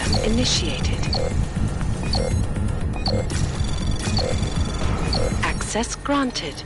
program initiated. Access granted.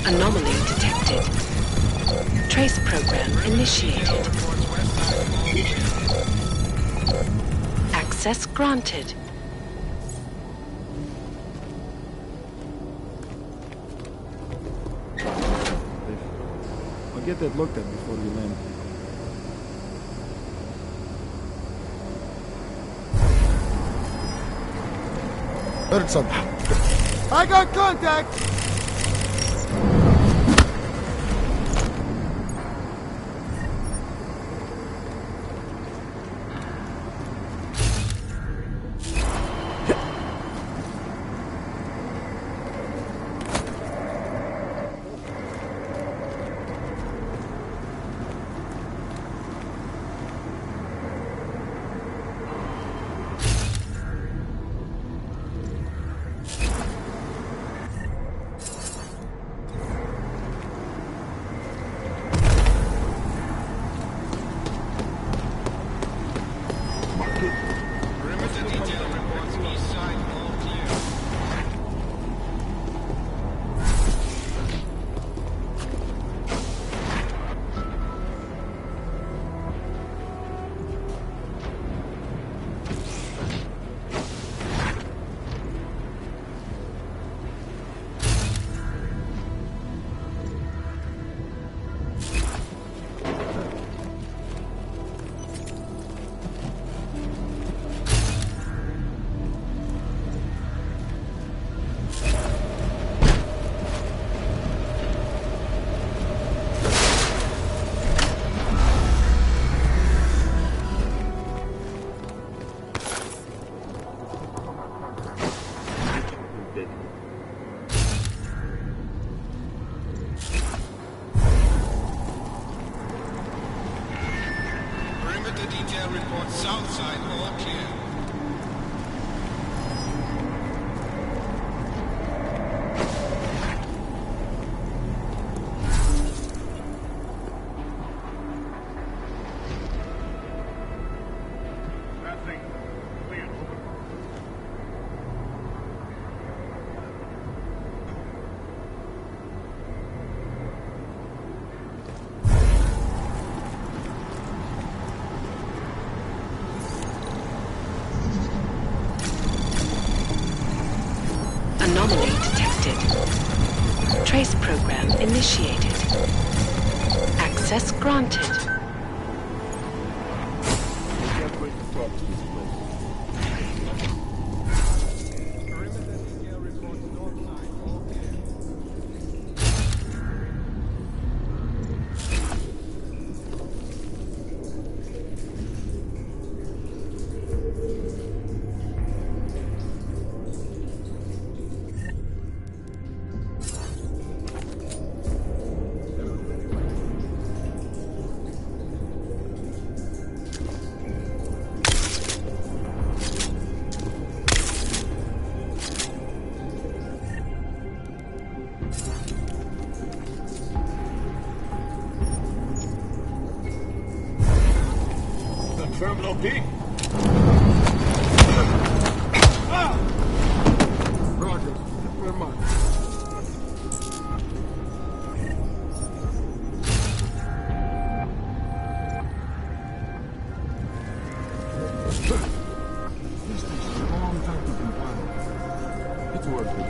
Anomaly detected. Trace program initiated. Access granted. I'll get that looked at before you land. Heard something. I got contact! Detail report south side, all clear. detected. Trace program initiated. Access granted. Terminal B. Roger. Never mind. This takes a long time to compile. It's worth it.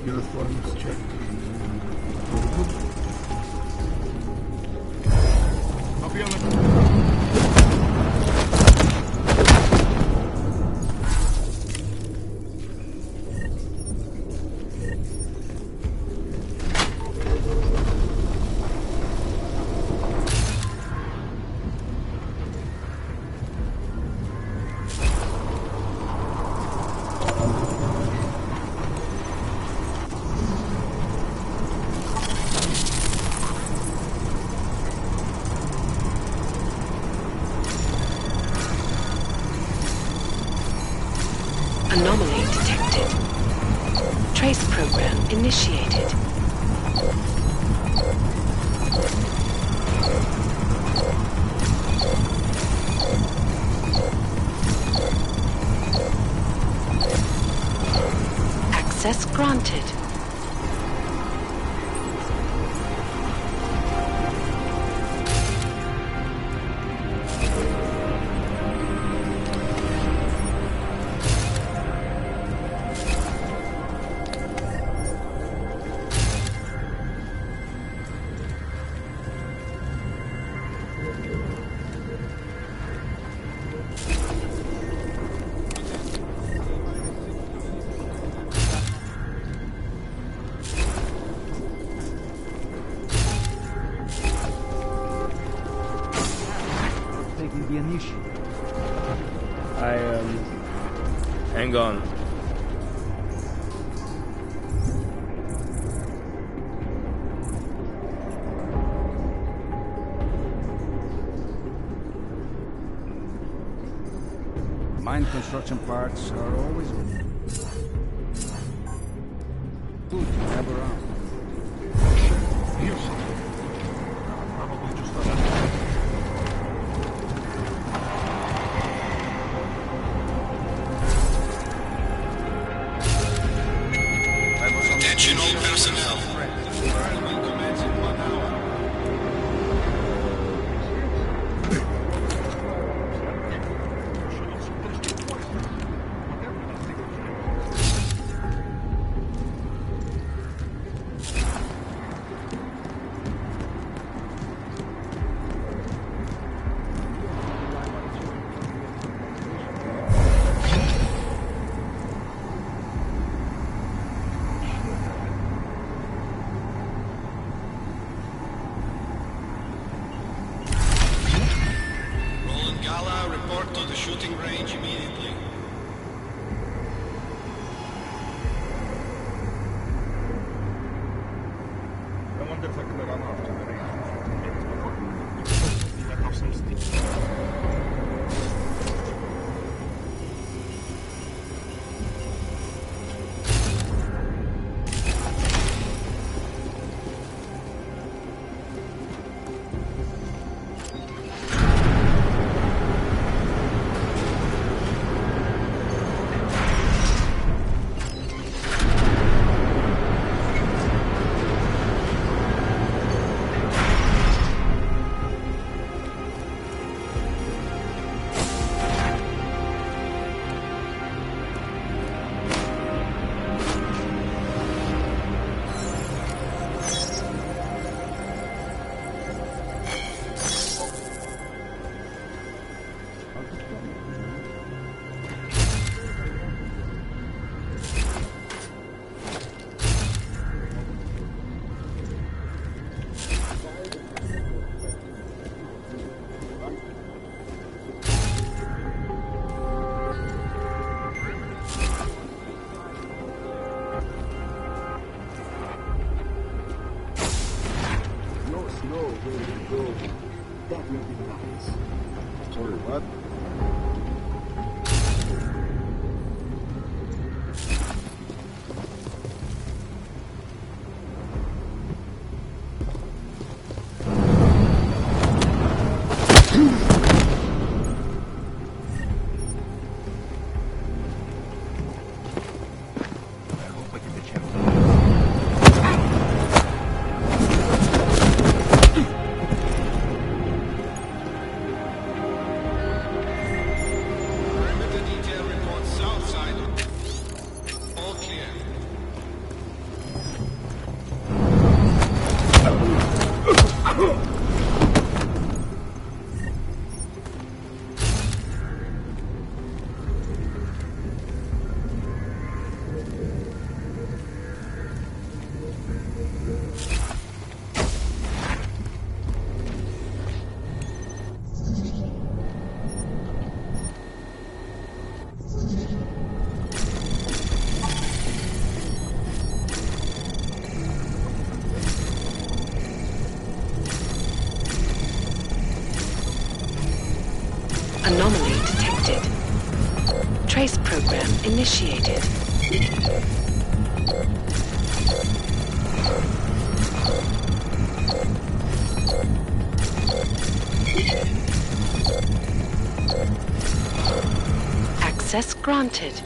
Uniforms check. I'll be on the... Anomaly detected. Trace program initiated. Access granted. The initiative. Hang on. Mine construction parts are always good to have around. Here's something. Probably just thought Attention all personnel. Will commence in 1 hour. Gala, report to the shooting range immediately. I wonder if I could run off to the range. You have some steam. where we go. That will be nice. Sorry, what? Anomaly detected. Trace program initiated. Access granted.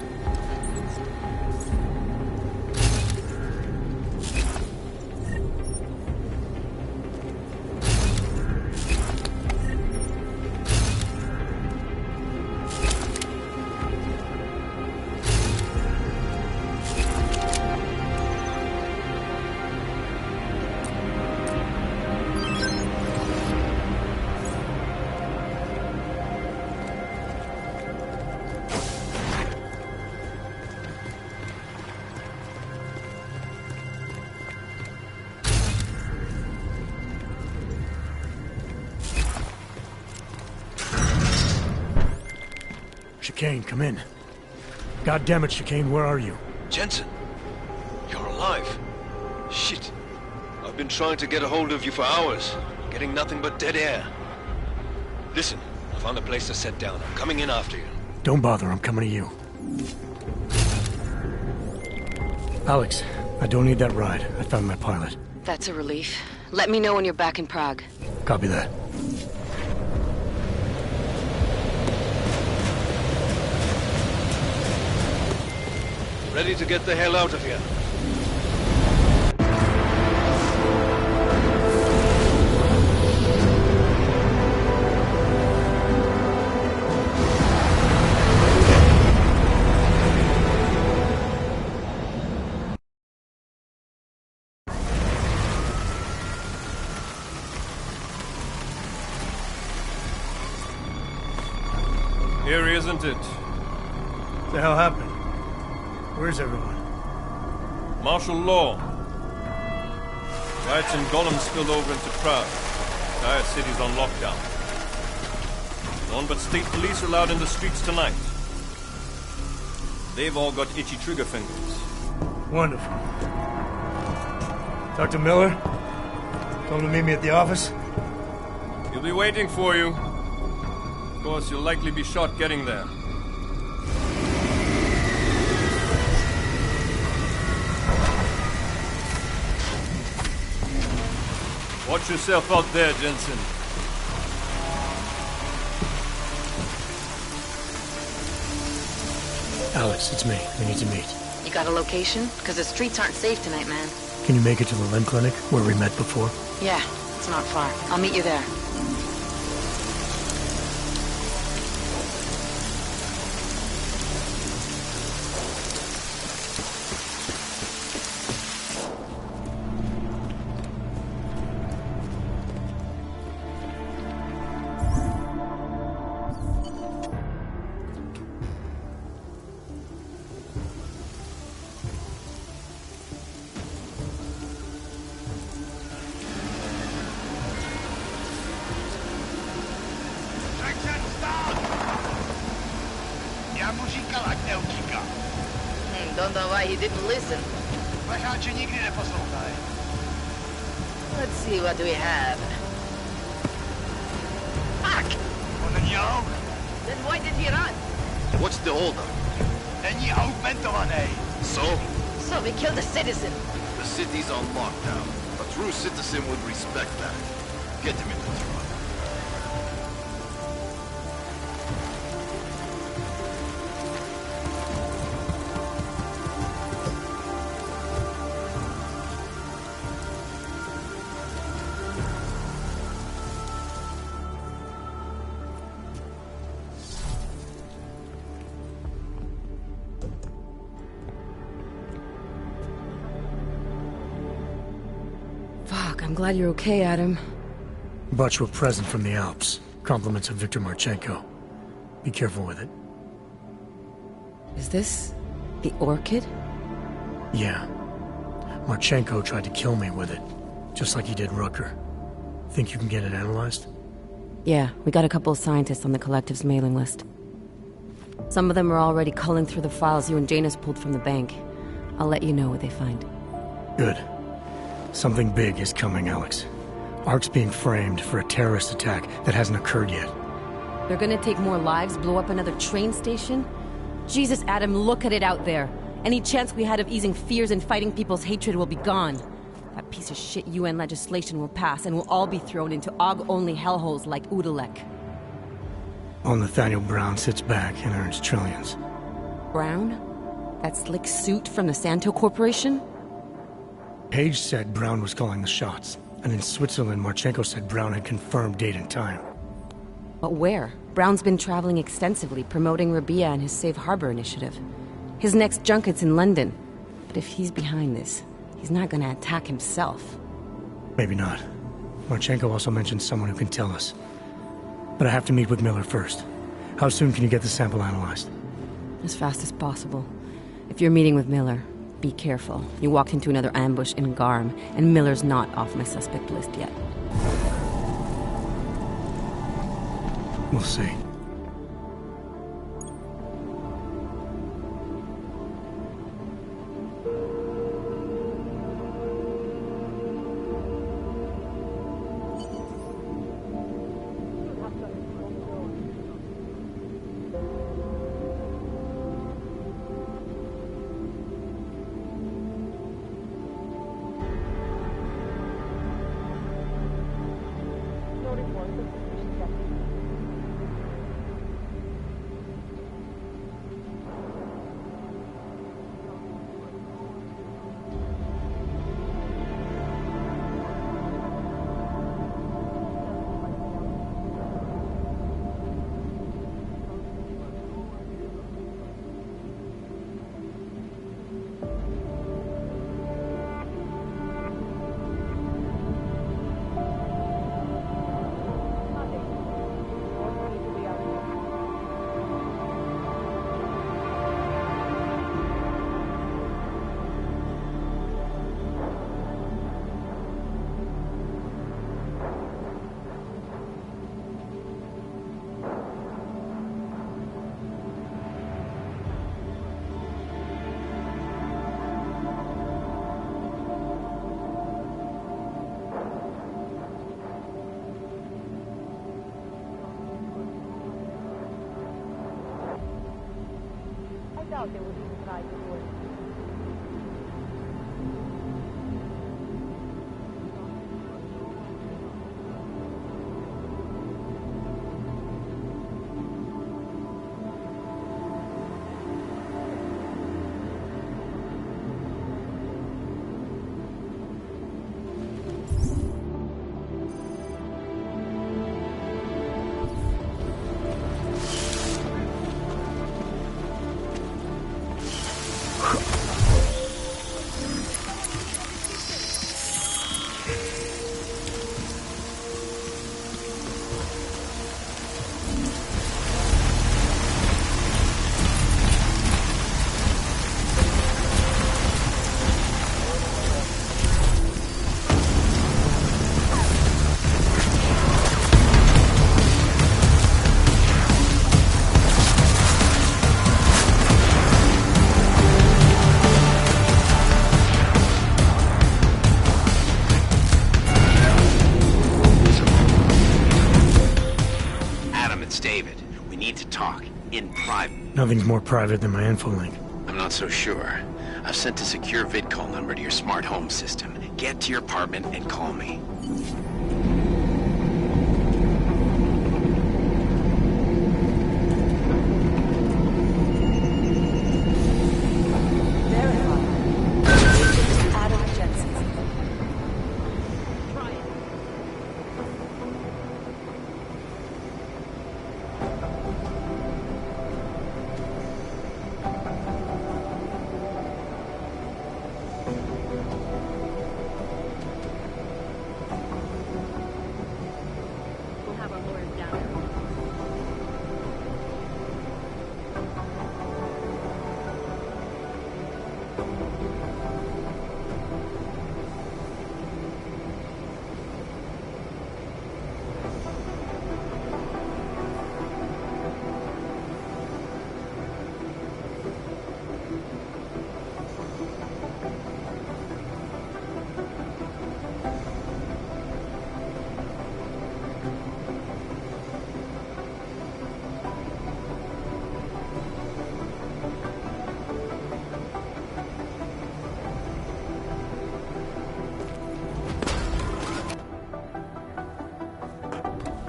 Chicane, come in. God damn it, Chicane, where are you? Jensen, you're alive. Shit. I've been trying to get a hold of you for hours, getting nothing but dead air. Listen, I found a place to set down. I'm coming in after you. Don't bother, I'm coming to you. Alex, I don't need that ride. I found my pilot. That's a relief. Let me know when you're back in Prague. Copy that. Ready to get the hell out of here. Eerie, isn't it? What the hell happened? Where's everyone? Martial law. Riots in Golem spilled over into Prague. The entire city's on lockdown. None but state police are allowed in the streets tonight. They've all got itchy trigger fingers. Wonderful. Dr. Miller? Told him to meet me at the office? He'll be waiting for you. Of course, you'll likely be shot getting there. Watch yourself out there, Jensen. Alex, it's me. We need to meet. You got a location? Because the streets aren't safe tonight, man. Can you make it to the limb clinic, where we met before? Yeah, it's not far. I'll meet you there. Don't know why he didn't listen. Let's see what we have. Then why did he run? What's the holdup? So? So we killed a citizen. The city's on lockdown. A true citizen would respect that. Get him in the truck. Fuck, I'm glad you're okay, Adam. Butch were present from the Alps. Compliments of Viktor Marchenko. Be careful with it. Is this the orchid? Yeah. Marchenko tried to kill me with it, just like he did Rooker. Think you can get it analyzed? Yeah, we got a couple of scientists on the collective's mailing list. Some of them are already culling through the files you and Janus pulled from the bank. I'll let you know what they find. Good. Something big is coming, Alex. Ark's being framed for a terrorist attack that hasn't occurred yet. They're gonna take more lives, blow up another train station? Jesus, Adam, look at it out there. Any chance we had of easing fears and fighting people's hatred will be gone. That piece of shit UN legislation will pass, and we'll all be thrown into AUG-only hellholes like Udalek. While Nathaniel Brown sits back and earns trillions. Brown? That slick suit from the Santo Corporation? Page said Brown was calling the shots, and in Switzerland, Marchenko said Brown had confirmed date and time. But where? Brown's been traveling extensively, promoting Rabia and his Safe Harbor initiative. His next junket's in London. But if he's behind this, he's not gonna attack himself. Maybe not. Marchenko also mentioned someone who can tell us. But I have to meet with Miller first. How soon can you get the sample analyzed? As fast as possible. If you're meeting with Miller, be careful. You walked into another ambush in Garm, and Miller's not off my suspect list yet. We'll see. doubt they would even try to do it. Nothing's more private than my info link. I'm not so sure. I've sent a secure vid call number to your smart home system. Get to your apartment and call me.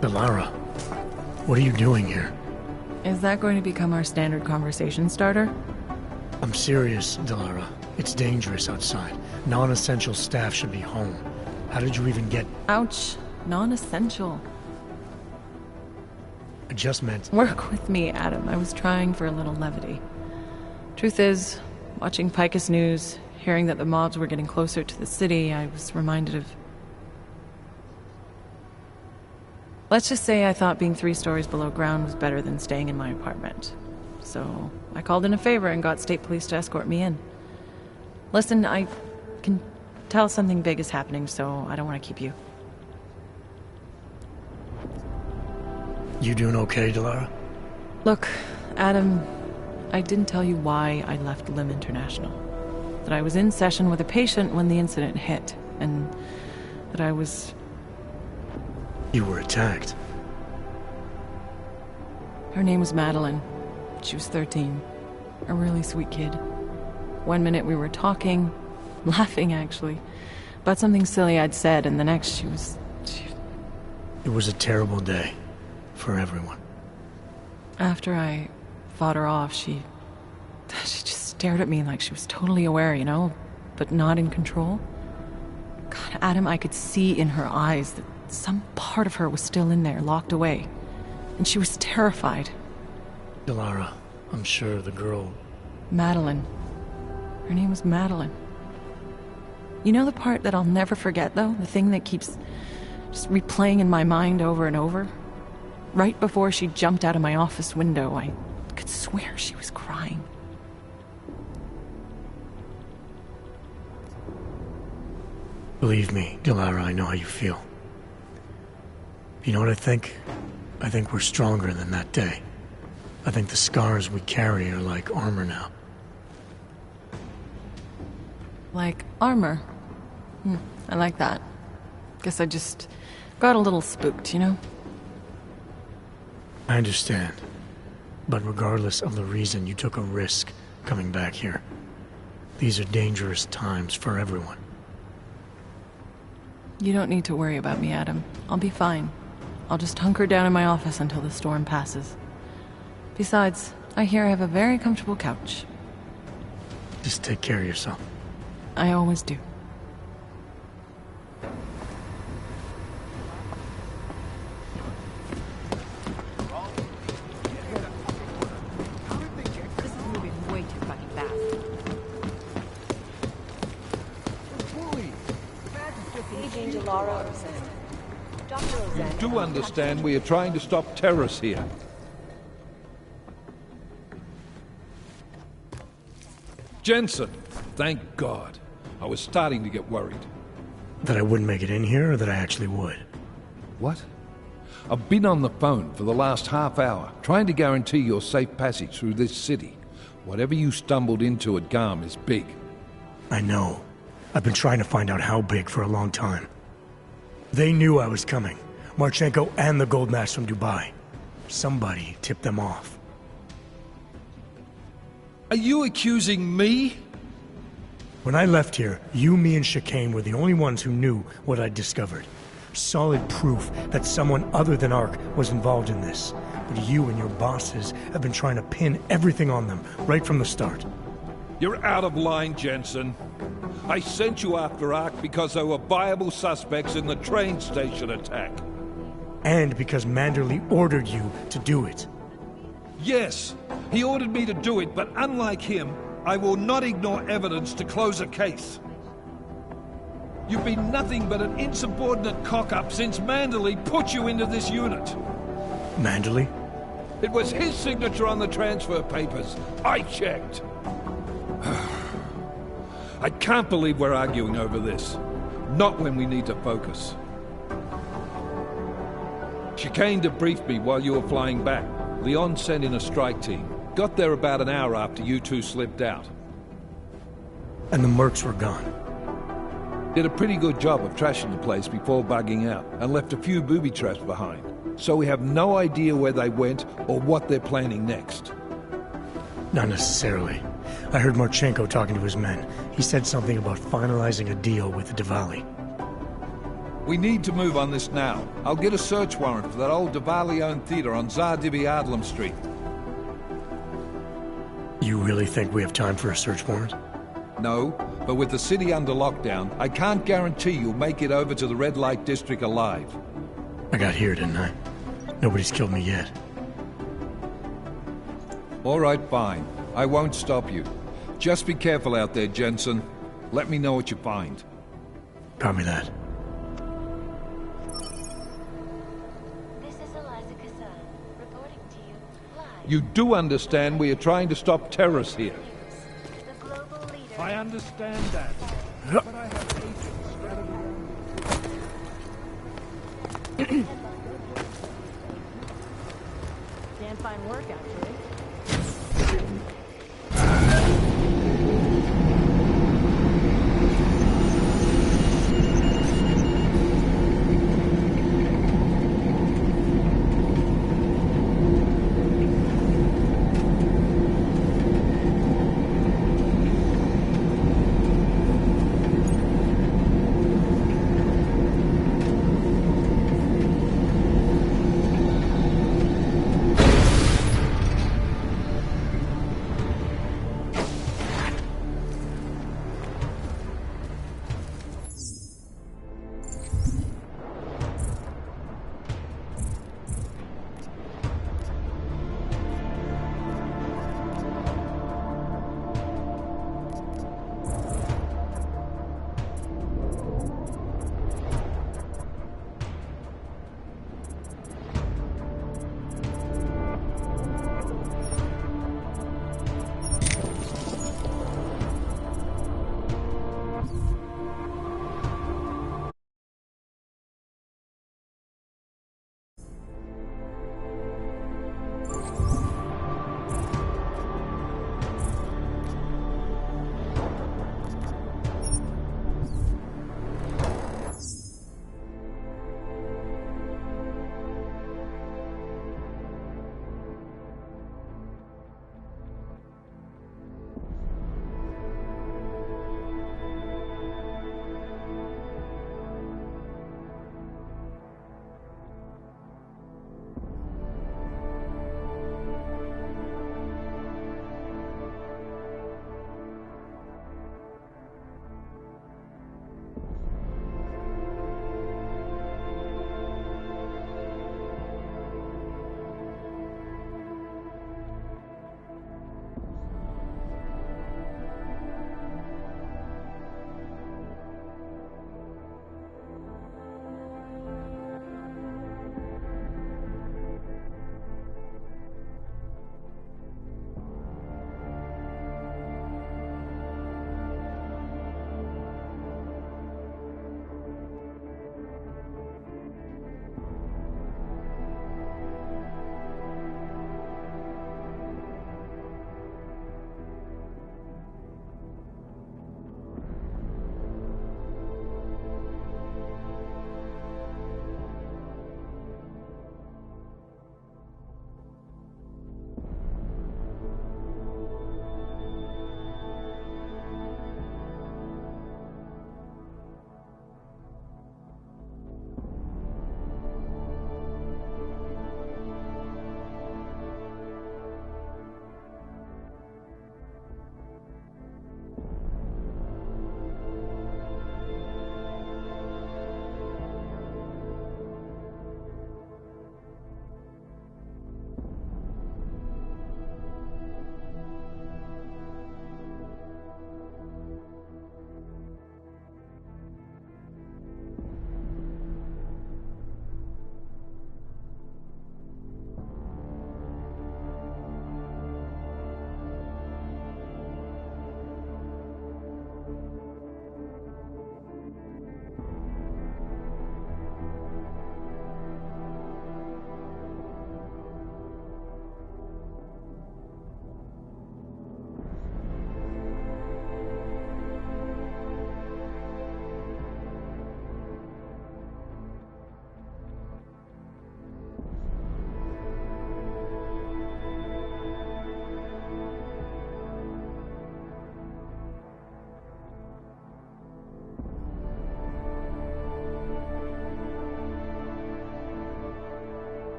Delara, what are you doing here? Is that going to become our standard conversation starter? I'm serious, Delara. It's dangerous outside. Non-essential staff should be home. How did you even get... Ouch. Non-essential. I just meant... Work with me, Adam. I was trying for a little levity. Truth is, watching Picus News, hearing that the mobs were getting closer to the city, I was reminded of... Let's just say I thought being 3 stories below ground was better than staying in my apartment. So I called in a favor and got state police to escort me in. Listen, I can tell something big is happening, so I don't want to keep you. You doing okay, Delara? Look, Adam, I didn't tell you why I left Lim International. That I was in session with a patient when the incident hit, and that I was... You were attacked. Her name was Madeline. She was 13. A really sweet kid. One minute we were talking, laughing actually, about something silly I'd said, and the next she was... It was a terrible day. For everyone. After I fought her off, she just stared at me like she was totally aware, you know, but not in control. God, Adam, I could see in her eyes that some part of her was still in there, locked away. And she was terrified. Delara, I'm sure the girl... Madeline. Her name was Madeline. You know the part that I'll never forget, though? The thing that keeps just replaying in my mind over and over? Right before she jumped out of my office window, I could swear she was crying. Believe me, Delara, I know how you feel. You know what I think? I think we're stronger than that day. I think the scars we carry are like armor now. Like armor? I like that. Guess I just got a little spooked, you know? I understand. But regardless of the reason, you took a risk coming back here. These are dangerous times for everyone. You don't need to worry about me, Adam. I'll be fine. I'll just hunker down in my office until the storm passes. Besides, I hear I have a very comfortable couch. Just take care of yourself. I always do. This is moving way too fucking fast. Agent Delara Dr. You do understand we are trying to stop terrorists here. Jensen, thank God. I was starting to get worried. That I wouldn't make it in here, or that I actually would? What? I've been on the phone for the last half hour, trying to guarantee your safe passage through this city. Whatever you stumbled into at GAM is big. I know. I've been trying to find out how big for a long time. They knew I was coming. Marchenko and the gold mask from Dubai. Somebody tipped them off. Are you accusing me? When I left here, you, me, and Chicane were the only ones who knew what I'd discovered. Solid proof that someone other than Ark was involved in this. But you and your bosses have been trying to pin everything on them, right from the start. You're out of line, Jensen. I sent you after Ark because there were viable suspects in the train station attack. And because Manderley ordered you to do it. Yes, he ordered me to do it, but unlike him, I will not ignore evidence to close a case. You've been nothing but an insubordinate cock-up since Manderley put you into this unit. Manderley? It was his signature on the transfer papers. I checked. I can't believe we're arguing over this. Not when we need to focus. Chicane debriefed me while you were flying back. Leon sent in a strike team. Got there about an hour after you two slipped out. And the mercs were gone. Did a pretty good job of trashing the place before bugging out, and left a few booby traps behind. So we have no idea where they went or what they're planning next. Not necessarily. I heard Marchenko talking to his men. He said something about finalizing a deal with the Diwali. We need to move on this now. I'll get a search warrant for that old Diwali-owned theater on Tsar Divi Adlam Street. You really think we have time for a search warrant? No, but with the city under lockdown, I can't guarantee you'll make it over to the red light district alive. I got here, didn't I? Nobody's killed me yet. All right, fine. I won't stop you. Just be careful out there, Jensen. Let me know what you find. Copy that. You do understand we are trying to stop terrorists here. I understand that. But I have agents scattered around. Damn fine work, actually.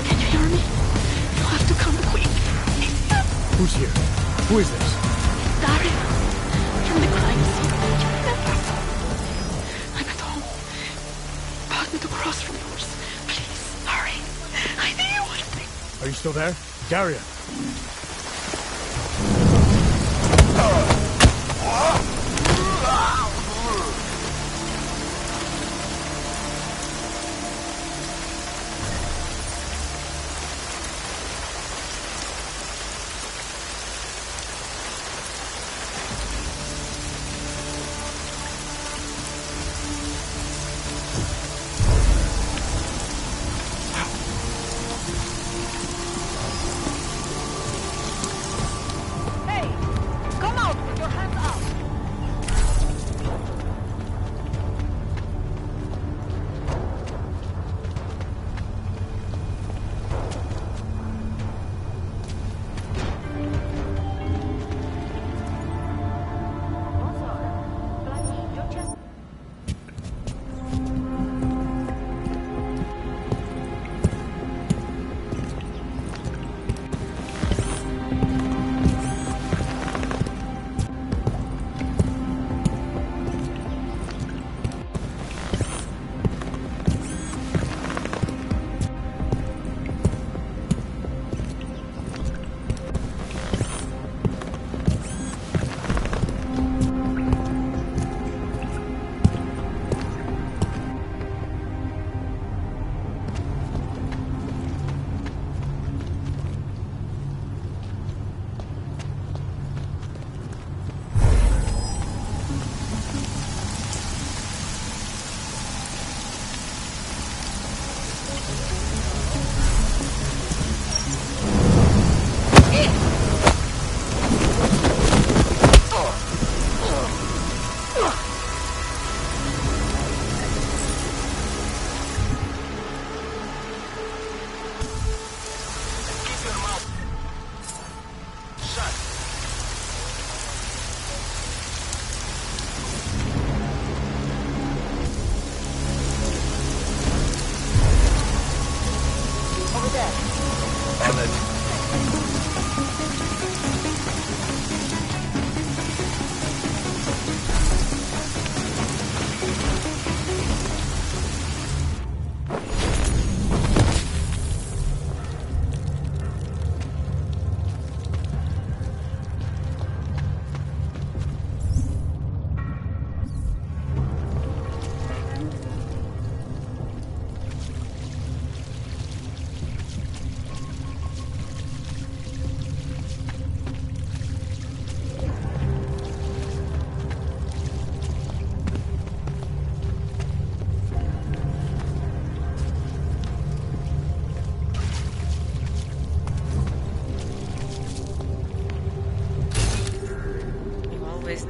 Can you hear me? You have to come quick. Who's here? Who is this? Daria, from the crime scene. You remember? I'm at home. Apartment across from yours. Please, hurry. I need you one thing. Are you still there? Daria!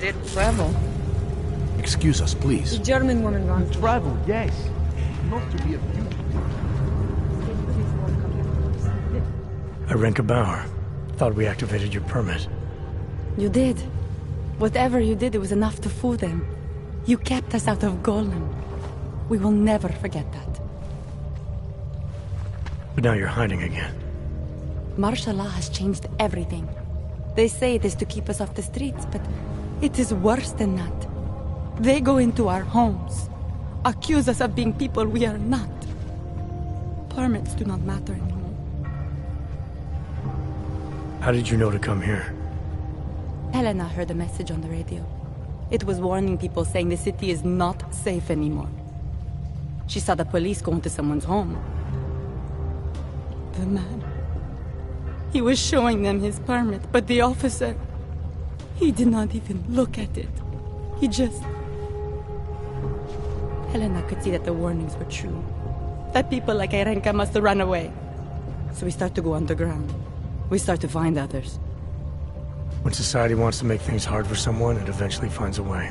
Did travel. Excuse us, please. The German woman wants to travel, yes. Not to be a fugitive. Irenka Bauer. Thought we activated your permit. You did. Whatever you did, it was enough to fool them. You kept us out of Golan. We will never forget that. But now you're hiding again. Martial law has changed everything. They say it is to keep us off the streets, but it is worse than that. They go into our homes, accuse us of being people we are not. Permits do not matter anymore. How did you know to come here? Helena heard a message on the radio. It was warning people, saying the city is not safe anymore. She saw the police go into someone's home. The man. He was showing them his permit, but the officer... he did not even look at it. He just... Helena could see that the warnings were true. That people like Irenka must have run away. So we start to go underground. We start to find others. When society wants to make things hard for someone, it eventually finds a way.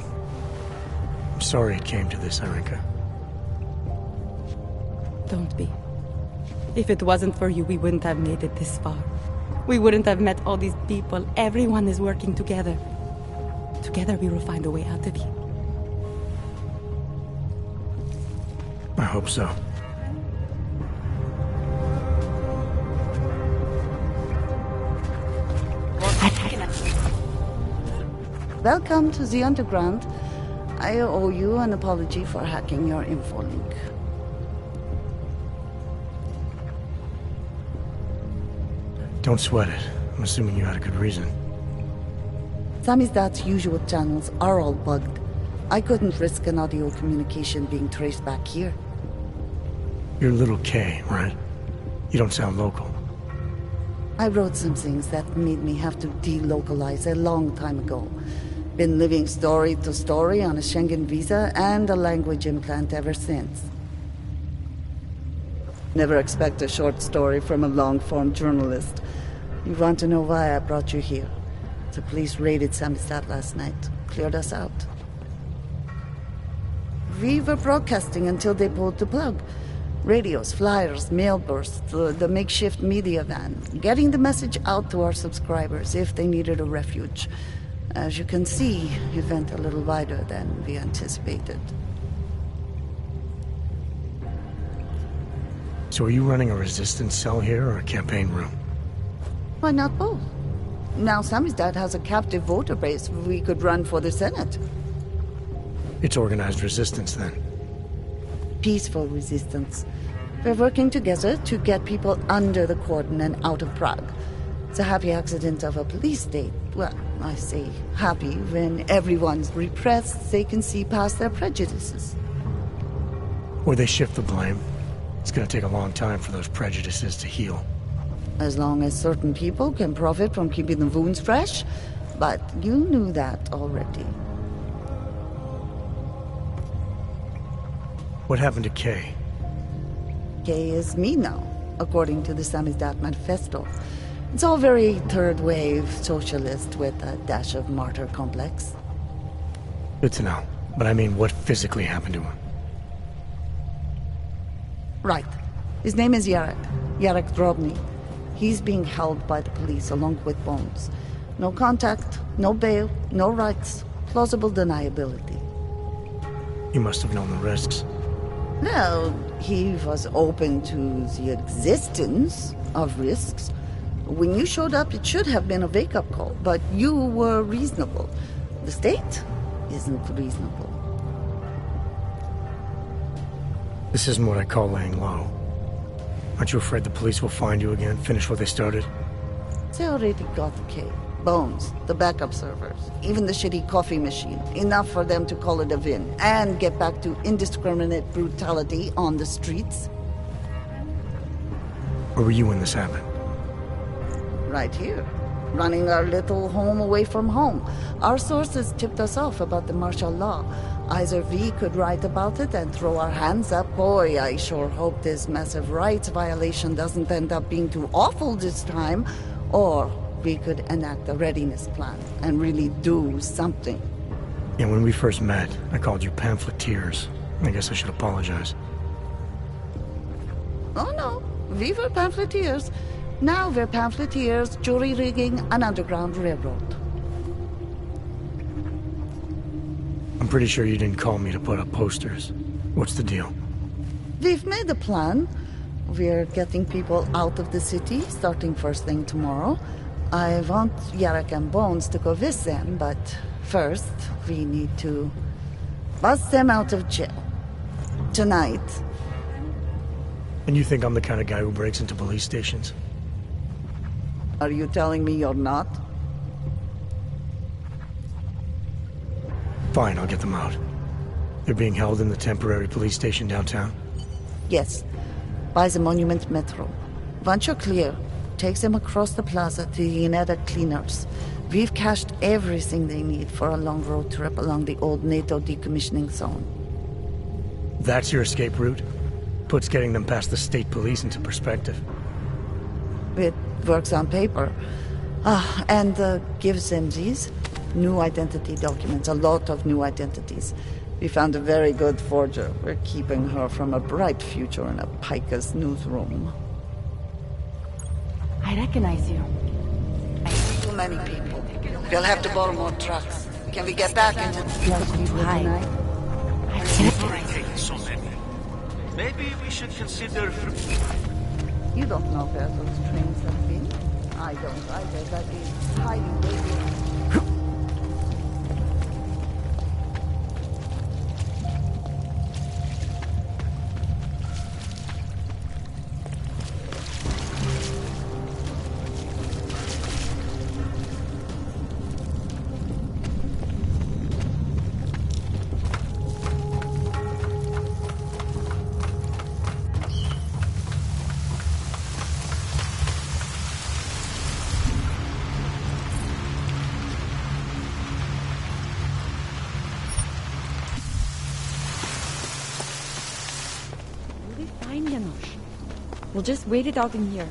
I'm sorry it came to this, Irenka. Don't be. If it wasn't for you, we wouldn't have made it this far. We wouldn't have met all these people. Everyone is working together. Together we will find a way out of here. I hope so. Welcome to the Underground. I owe you an apology for hacking your info link. Don't sweat it. I'm assuming you had a good reason. Samizdat's usual channels are all bugged. I couldn't risk an audio communication being traced back here. You're Little K, right? You don't sound local. I wrote some things that made me have to delocalize a long time ago. Been living story to story on a Schengen visa and a language implant ever since. Never expect a short story from a long-form journalist. You want to know why I brought you here? The police raided Samizdat last night. Cleared us out. We were broadcasting until they pulled the plug. Radios, flyers, mail bursts, the makeshift media van. Getting the message out to our subscribers if they needed a refuge. As you can see, it went a little wider than we anticipated. So are you running a resistance cell here or a campaign room? Why not both? Now Samizdat has a captive voter base we could run for the Senate. It's organized resistance, then. Peaceful resistance. We're working together to get people under the cordon and out of Prague. It's a happy accident of a police state. Well, I say happy when everyone's repressed, they can see past their prejudices. Or they shift the blame. It's gonna take a long time for those prejudices to heal. As long as certain people can profit from keeping the wounds fresh. But you knew that already. What happened to Kay? Kay is me now, according to the Samizdat Manifesto. It's all very third-wave socialist with a dash of martyr complex. Good to know. But I mean, what physically happened to him? Right. His name is Yarek. Yarek Drobny. He's being held by the police along with Bones. No contact, no bail, no rights. Plausible deniability. You must have known the risks. Well, he was open to the existence of risks. When you showed up, it should have been a wake-up call, but you were reasonable. The state isn't reasonable. This isn't what I call laying low. Aren't you afraid the police will find you again, finish what they started? They already got Kay. Bones, the backup servers, even the shitty coffee machine. Enough for them to call it a win, and get back to indiscriminate brutality on the streets. Where were you when this happened? Right here. Running our little home away from home. Our sources tipped us off about the martial law. Either we could write about it and throw our hands up. Boy, I sure hope this massive rights violation doesn't end up being too awful this time. Or we could enact a readiness plan and really do something. Yeah, when we first met, I called you pamphleteers. I guess I should apologize. Oh no, we were pamphleteers. Now we're pamphleteers, jury-rigging an underground railroad. I'm pretty sure you didn't call me to put up posters. What's the deal? We've made a plan. We're getting people out of the city, starting first thing tomorrow. I want Yarek and Bones to go with them, but first, we need to bust them out of jail. Tonight. And you think I'm the kind of guy who breaks into police stations? Are you telling me you're not? Fine, I'll get them out. They're being held in the temporary police station downtown? Yes. By the Monument Metro. Once you're clear, take them across the plaza to the Uneda cleaners. We've cached everything they need for a long road trip along the old NATO decommissioning zone. That's your escape route? Puts getting them past the state police into perspective. It works on paper. And gives them these new identity documents, a lot of new identities. We found a very good forger. We're keeping her from a bright future in a Pika's newsroom. I recognize you. Too many people. We'll have to borrow more trucks. Can we get back into the people tonight? Maybe we should consider... You don't know where those trains have been? I don't either. That is highly dangerous. We'll just wait it out in here.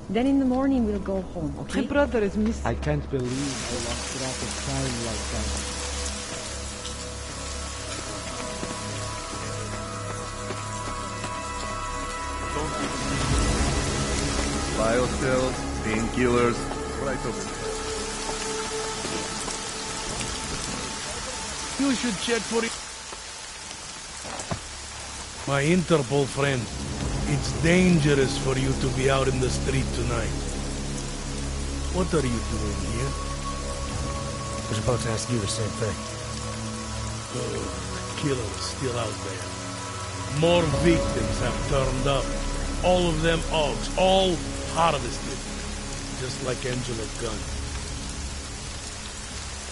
Then in the morning we'll go home, okay? My brother is missing. I can't believe I lost track of time like that. Biocells, painkillers, right over there. You should check for it. My Interpol friend. It's dangerous for you to be out in the street tonight. What are you doing here? I was about to ask you the same thing. Oh, the killer is still out there. More victims have turned up. All of them Augs, all harvested. Just like Angela Gunn.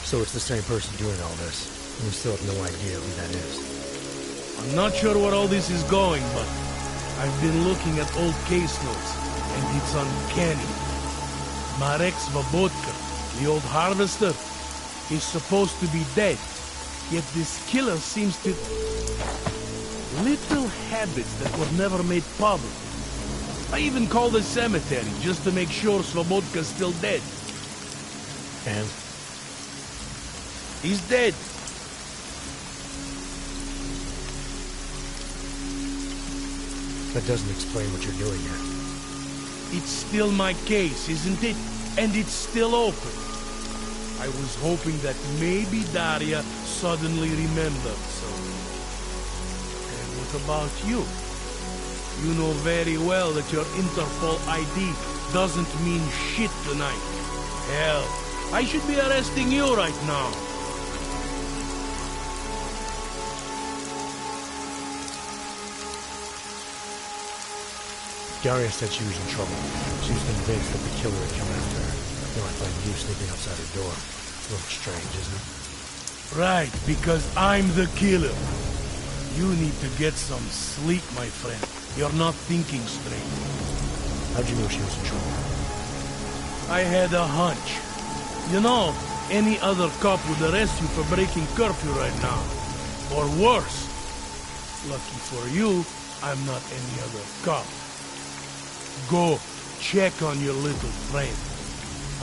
So it's the same person doing all this, and we still have no idea who that is. I'm not sure where all this is going, but I've been looking at old case notes, and it's uncanny. Marek Svobotka, the old harvester, is supposed to be dead, yet this killer seems to... little habits that were never made public. I even called the cemetery just to make sure Svobodka's still dead. And? He's dead. That doesn't explain what you're doing here. It's still my case, isn't it? And it's still open. I was hoping that maybe Daria suddenly remembered something. And what about you? You know very well that your Interpol ID doesn't mean shit tonight. Hell, I should be arresting you right now. Daria said she was in trouble. She was convinced that the killer had come after her. I find you sleeping outside her door. It's a little strange, isn't it? Right, because I'm the killer. You need to get some sleep, my friend. You're not thinking straight. How'd you know she was in trouble? I had a hunch. You know, any other cop would arrest you for breaking curfew right now. Or worse. Lucky for you, I'm not any other cop. Go, check on your little friend.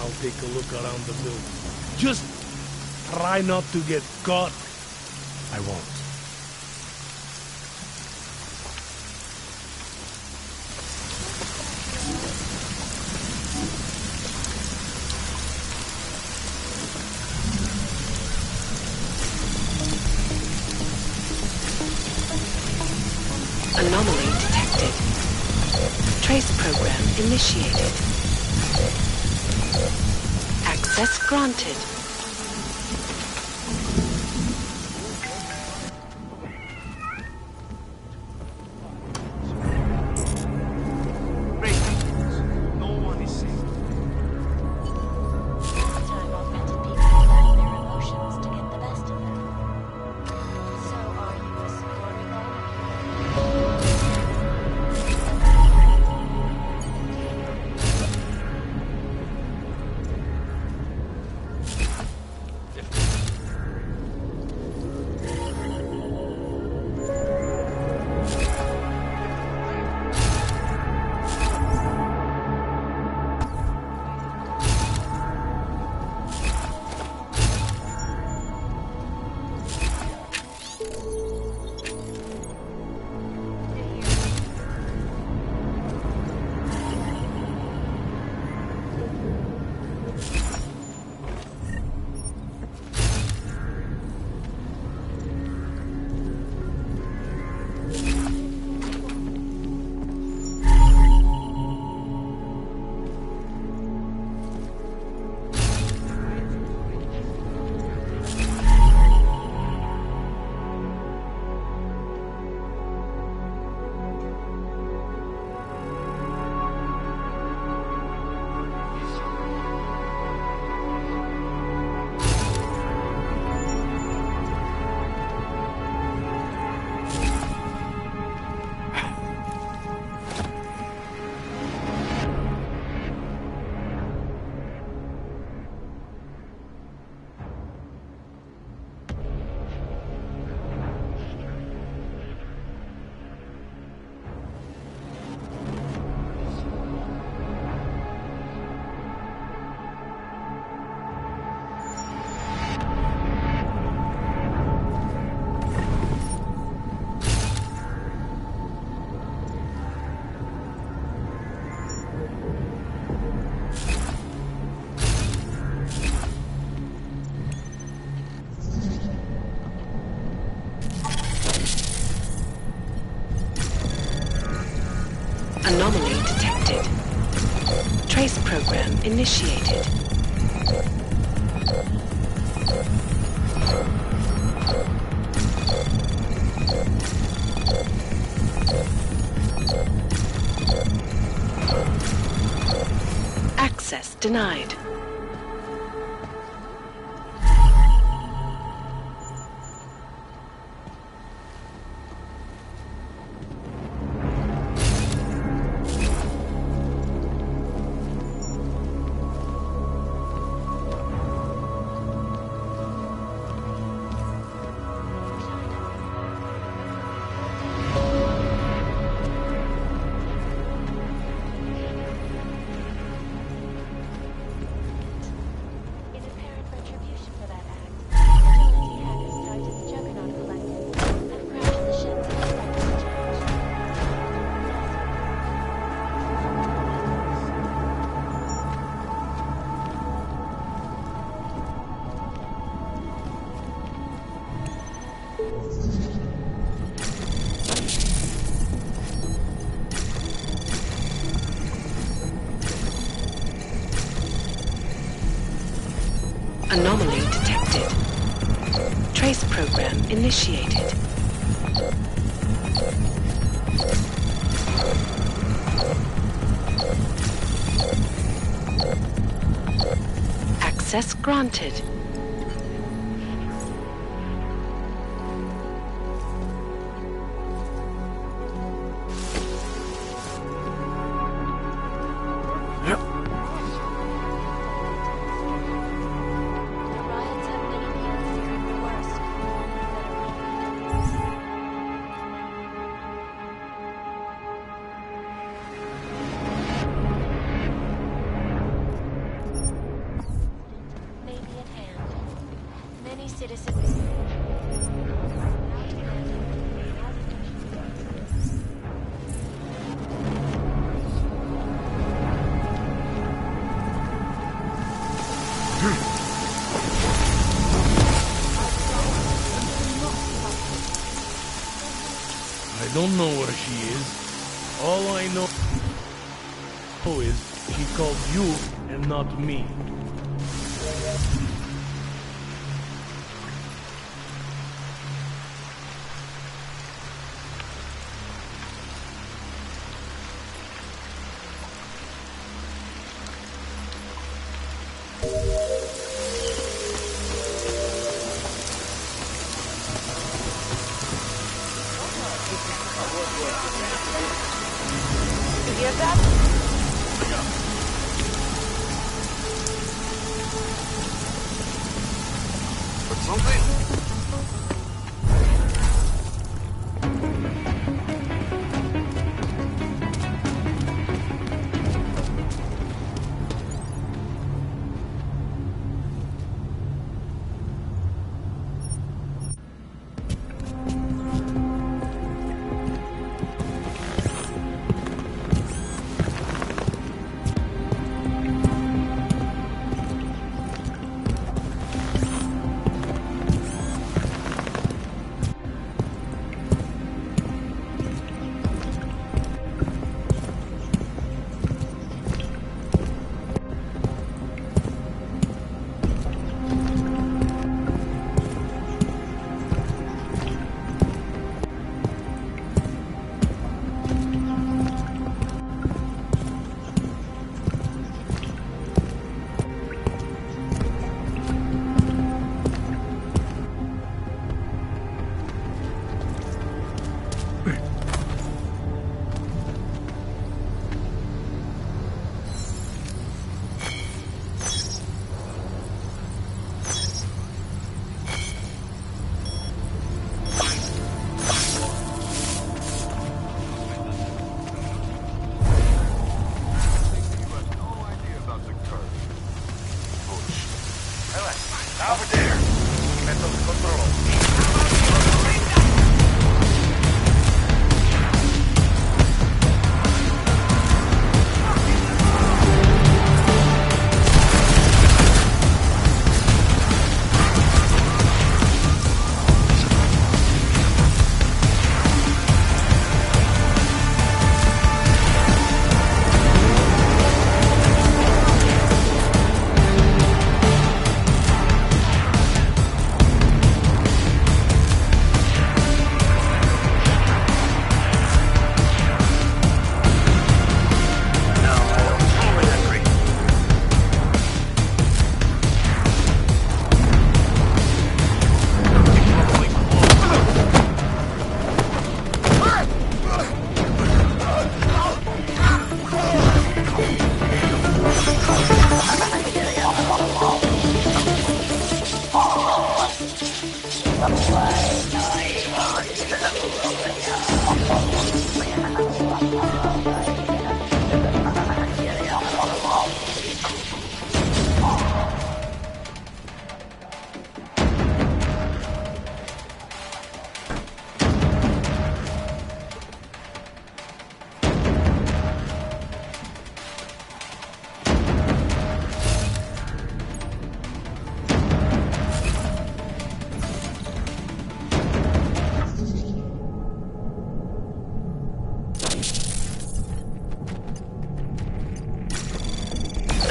I'll take a look around the building. Just try not to get caught. I won't. Anomaly detected. Trace program initiated. Access granted. Anomaly detected. Trace program initiated. Access denied. Anomaly detected. Trace program initiated. Access granted. I don't know where she is. All I know is she called you and not me. You hear that? But something?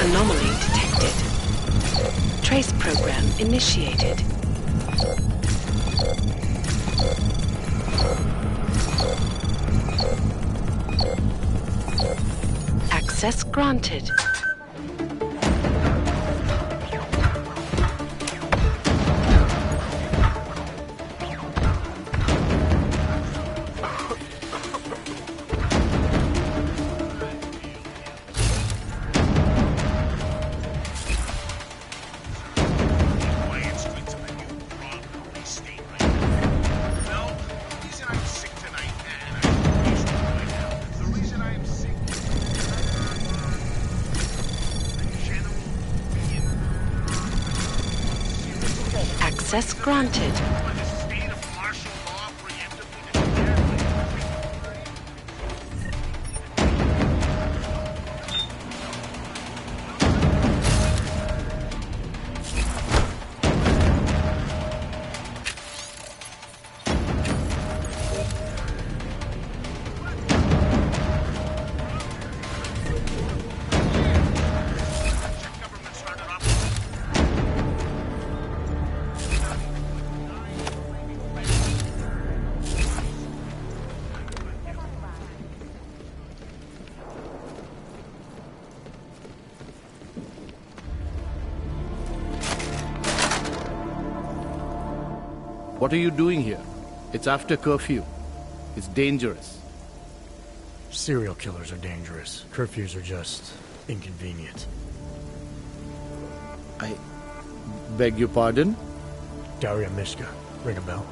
Anomaly detected. Trace program initiated. Access granted. Access granted. What are you doing here? It's after curfew. It's dangerous. Serial killers are dangerous. Curfews are just inconvenient. I beg your pardon? Daria Mishka. Ring a bell?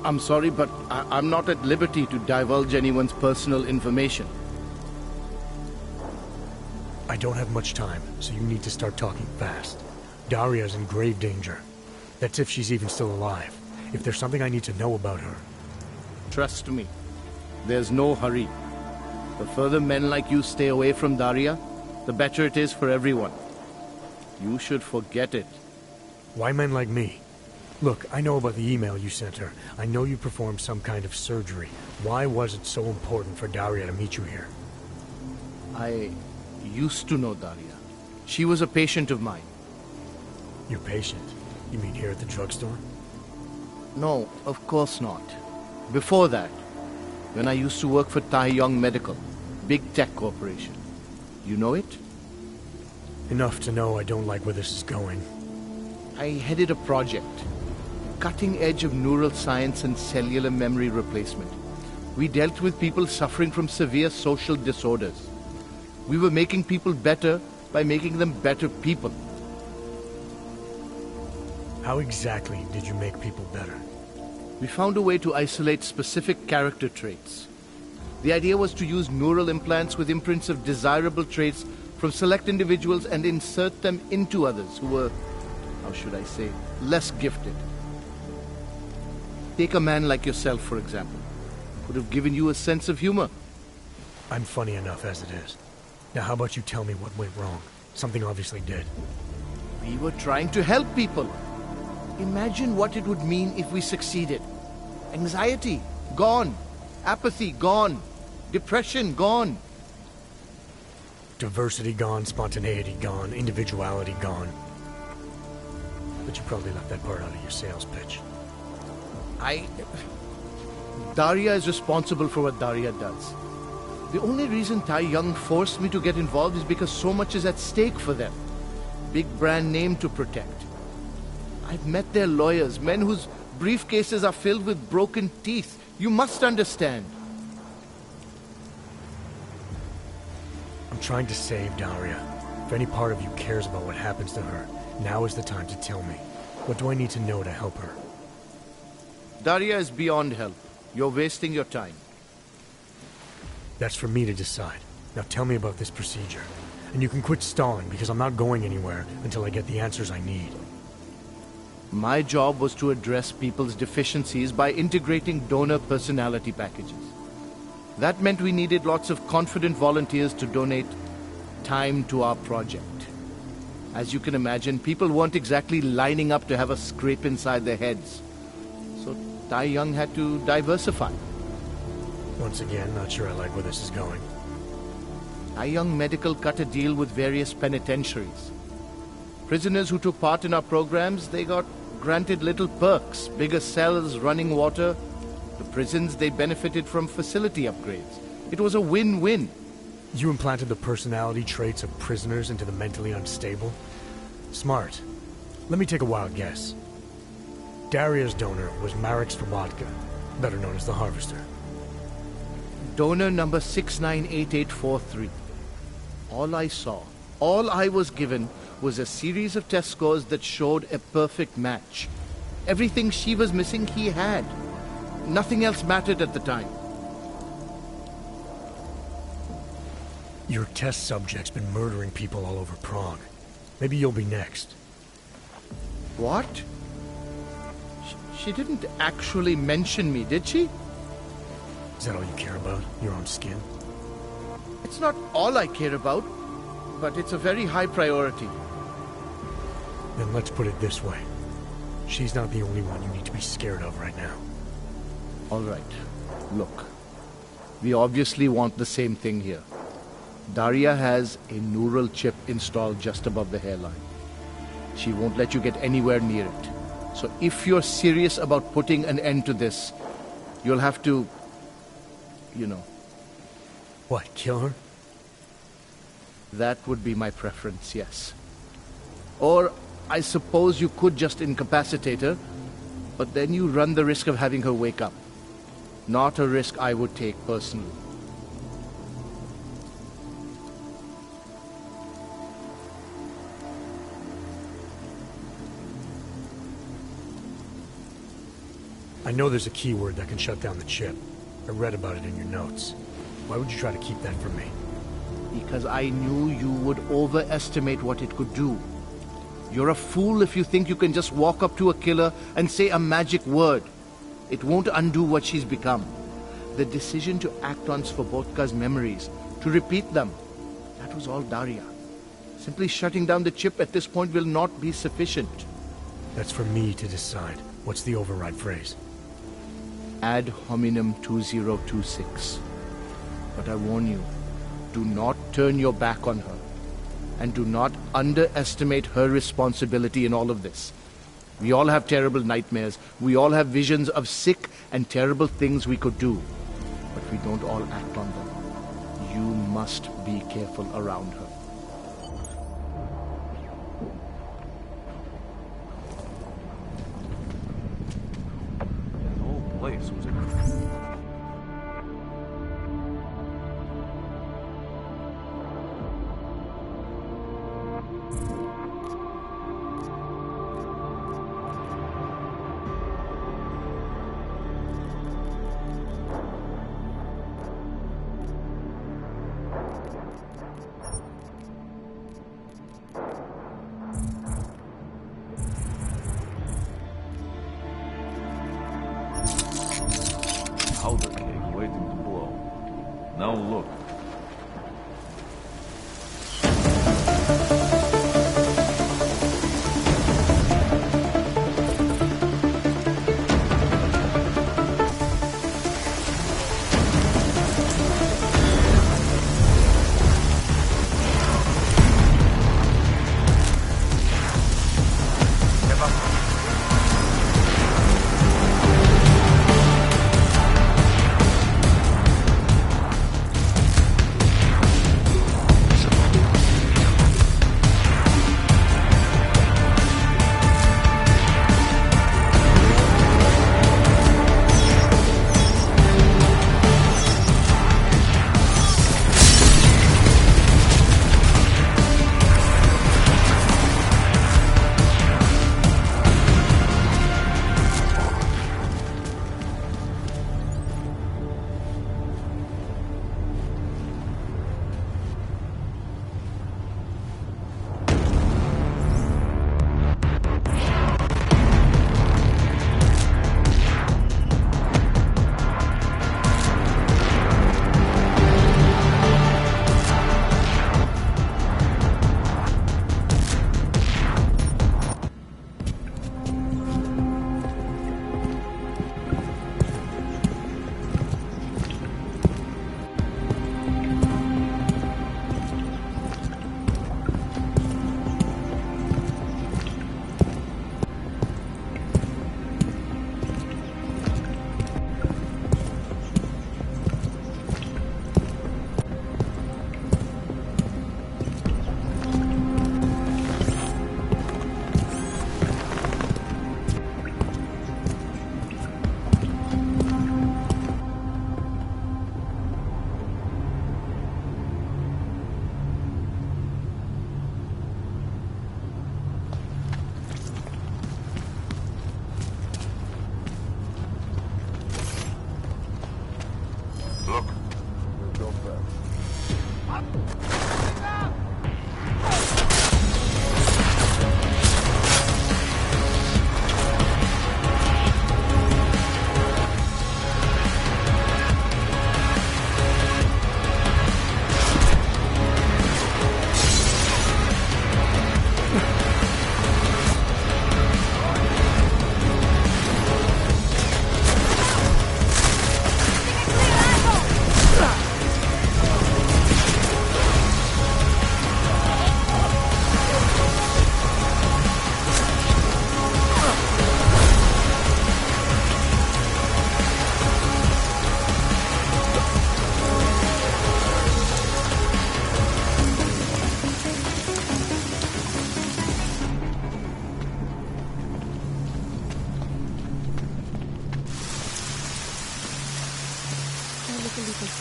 I'm sorry, but I'm not at liberty to divulge anyone's personal information. I don't have much time, so you need to start talking fast. Daria's in grave danger. That's if she's even still alive. If there's something I need to know about her... Trust me, there's no hurry. The further men like you stay away from Daria, the better it is for everyone. You should forget it. Why men like me? Look, I know about the email you sent her. I know you performed some kind of surgery. Why was it so important for Daria to meet you here? I used to know Daria. She was a patient of mine. Your patient? You mean here at the drugstore? No, of course not. Before that, when I used to work for Taeyong Medical, big tech corporation. You know it? Enough to know I don't like where this is going. I headed a project. Cutting edge of neural science and cellular memory replacement. We dealt with people suffering from severe social disorders. We were making people better by making them better people. How exactly did you make people better? We found a way to isolate specific character traits. The idea was to use neural implants with imprints of desirable traits from select individuals and insert them into others who were, how should I say, less gifted. Take a man like yourself, for example. Could have given you a sense of humor. I'm funny enough as it is. Now how about you tell me what went wrong? Something obviously did. We were trying to help people. Imagine what it would mean if we succeeded. Anxiety, gone. Apathy, gone. Depression, gone. Diversity gone, spontaneity gone, individuality gone. But you probably left that part out of your sales pitch. Daria is responsible for what Daria does. The only reason Taeyong forced me to get involved is because so much is at stake for them. Big brand name to protect. I've met their lawyers, men whose briefcases are filled with broken teeth. You must understand. I'm trying to save Daria. If any part of you cares about what happens to her, now is the time to tell me. What do I need to know to help her? Daria is beyond help. You're wasting your time. That's for me to decide. Now tell me about this procedure. And you can quit stalling, because I'm not going anywhere until I get the answers I need. My job was to address people's deficiencies by integrating donor personality packages. That meant we needed lots of confident volunteers to donate time to our project. As you can imagine, people weren't exactly lining up to have a scrape inside their heads. So Tai Young had to diversify. Once again, not sure I like where this is going. Tai Young Medical cut a deal with various penitentiaries. Prisoners who took part in our programs, they got granted little perks, bigger cells, running water. The prisons, they benefited from facility upgrades. It was a win-win. You implanted the personality traits of prisoners into the mentally unstable? Smart. Let me take a wild guess. Daria's donor was Marek's vodka, better known as the Harvester. Donor number 698843. All I saw, all I was given, was a series of test scores that showed a perfect match. Everything she was missing, he had. Nothing else mattered at the time. Your test subject's been murdering people all over Prague. Maybe you'll be next. What? She didn't actually mention me, did she? Is that all you care about? Your own skin? It's not all I care about, but it's a very high priority. Then let's put it this way. She's not the only one you need to be scared of right now. All right. Look. We obviously want the same thing here. Daria has a neural chip installed just above the hairline. She won't let you get anywhere near it. So if you're serious about putting an end to this, you'll have to, you know. What, kill her? That would be my preference, yes. Or I suppose you could just incapacitate her, but then you run the risk of having her wake up. Not a risk I would take personally. I know there's a keyword that can shut down the chip. I read about it in your notes. Why would you try to keep that from me? Because I knew you would overestimate what it could do. You're a fool if you think you can just walk up to a killer and say a magic word. It won't undo what she's become. The decision to act on Svobodka's memories, to repeat them, that was all Daria. Simply shutting down the chip at this point will not be sufficient. That's for me to decide. What's the override phrase? Ad hominem 2026. But I warn you, do not turn your back on her. And do not underestimate her responsibility in all of this. We all have terrible nightmares. We all have visions of sick and terrible things we could do. But we don't all act on them. You must be careful around her. The whole place was a... powder keg waiting to blow. Now look.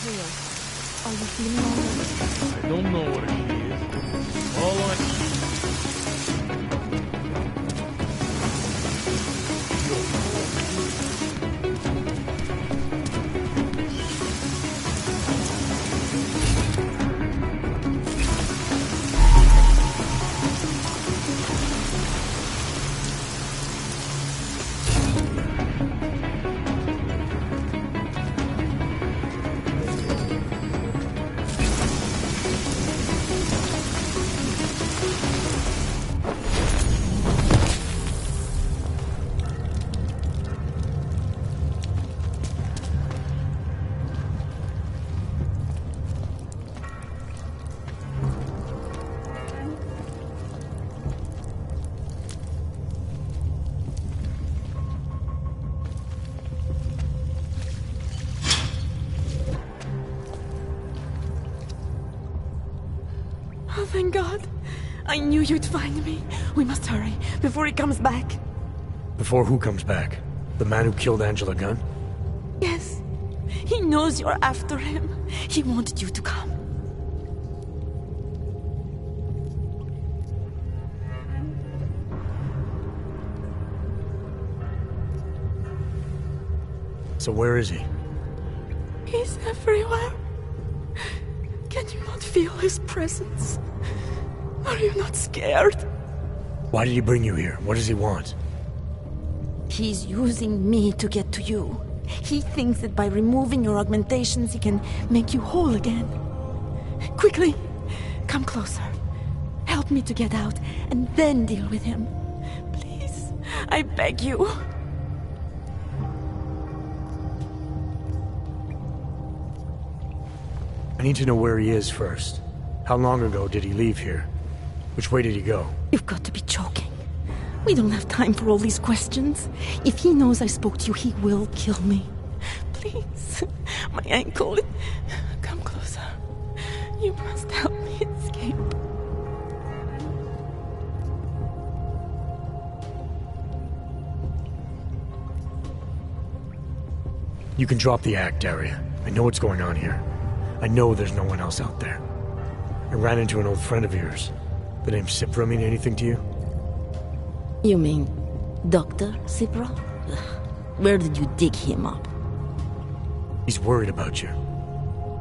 Cleo, are you feeling all right? I don't know where she is. All I... Oh, thank God. I knew you'd find me. We must hurry, before he comes back. Before who comes back? The man who killed Angela Gunn? Yes. He knows you're after him. He wanted you to come. So where is he? He's everywhere. Can you not feel his presence? Are you not scared? Why did he bring you here? What does he want? He's using me to get to you. He thinks that by removing your augmentations, he can make you whole again. Quickly, come closer. Help me to get out, and then deal with him. Please, I beg you. I need to know where he is first. How long ago did he leave here? Which way did he go? You've got to be joking. We don't have time for all these questions. If he knows I spoke to you, he will kill me. Please, my ankle. Come closer. You must help me escape. You can drop the act, Daria. I know what's going on here. I know there's no one else out there. I ran into an old friend of yours. The name Cipra mean anything to you? You mean Dr. Cipra? Where did you dig him up? He's worried about you.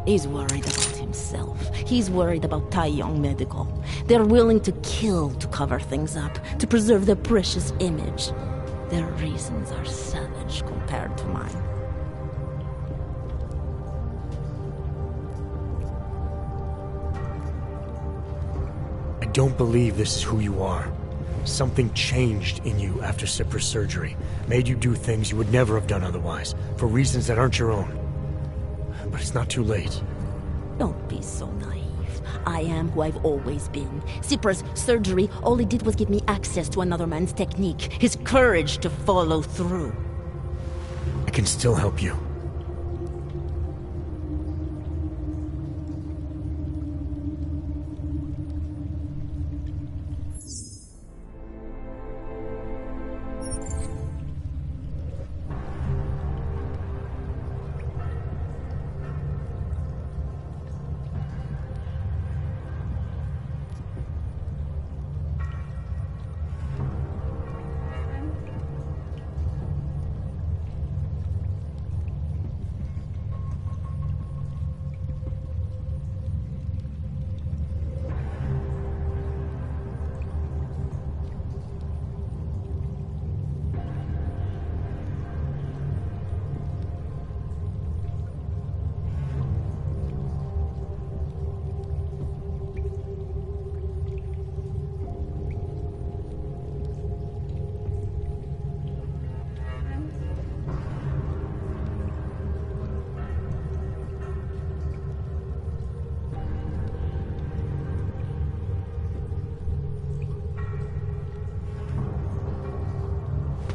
He's worried about himself. He's worried about Tai Yong Medical. They're willing to kill to cover things up, to preserve their precious image. Their reasons are savage compared to mine. I don't believe this is who you are. Something changed in you after Cipra's surgery. Made you do things you would never have done otherwise, for reasons that aren't your own. But it's not too late. Don't be so naive. I am who I've always been. Cipra's surgery, all it did was give me access to another man's technique, his courage to follow through. I can still help you.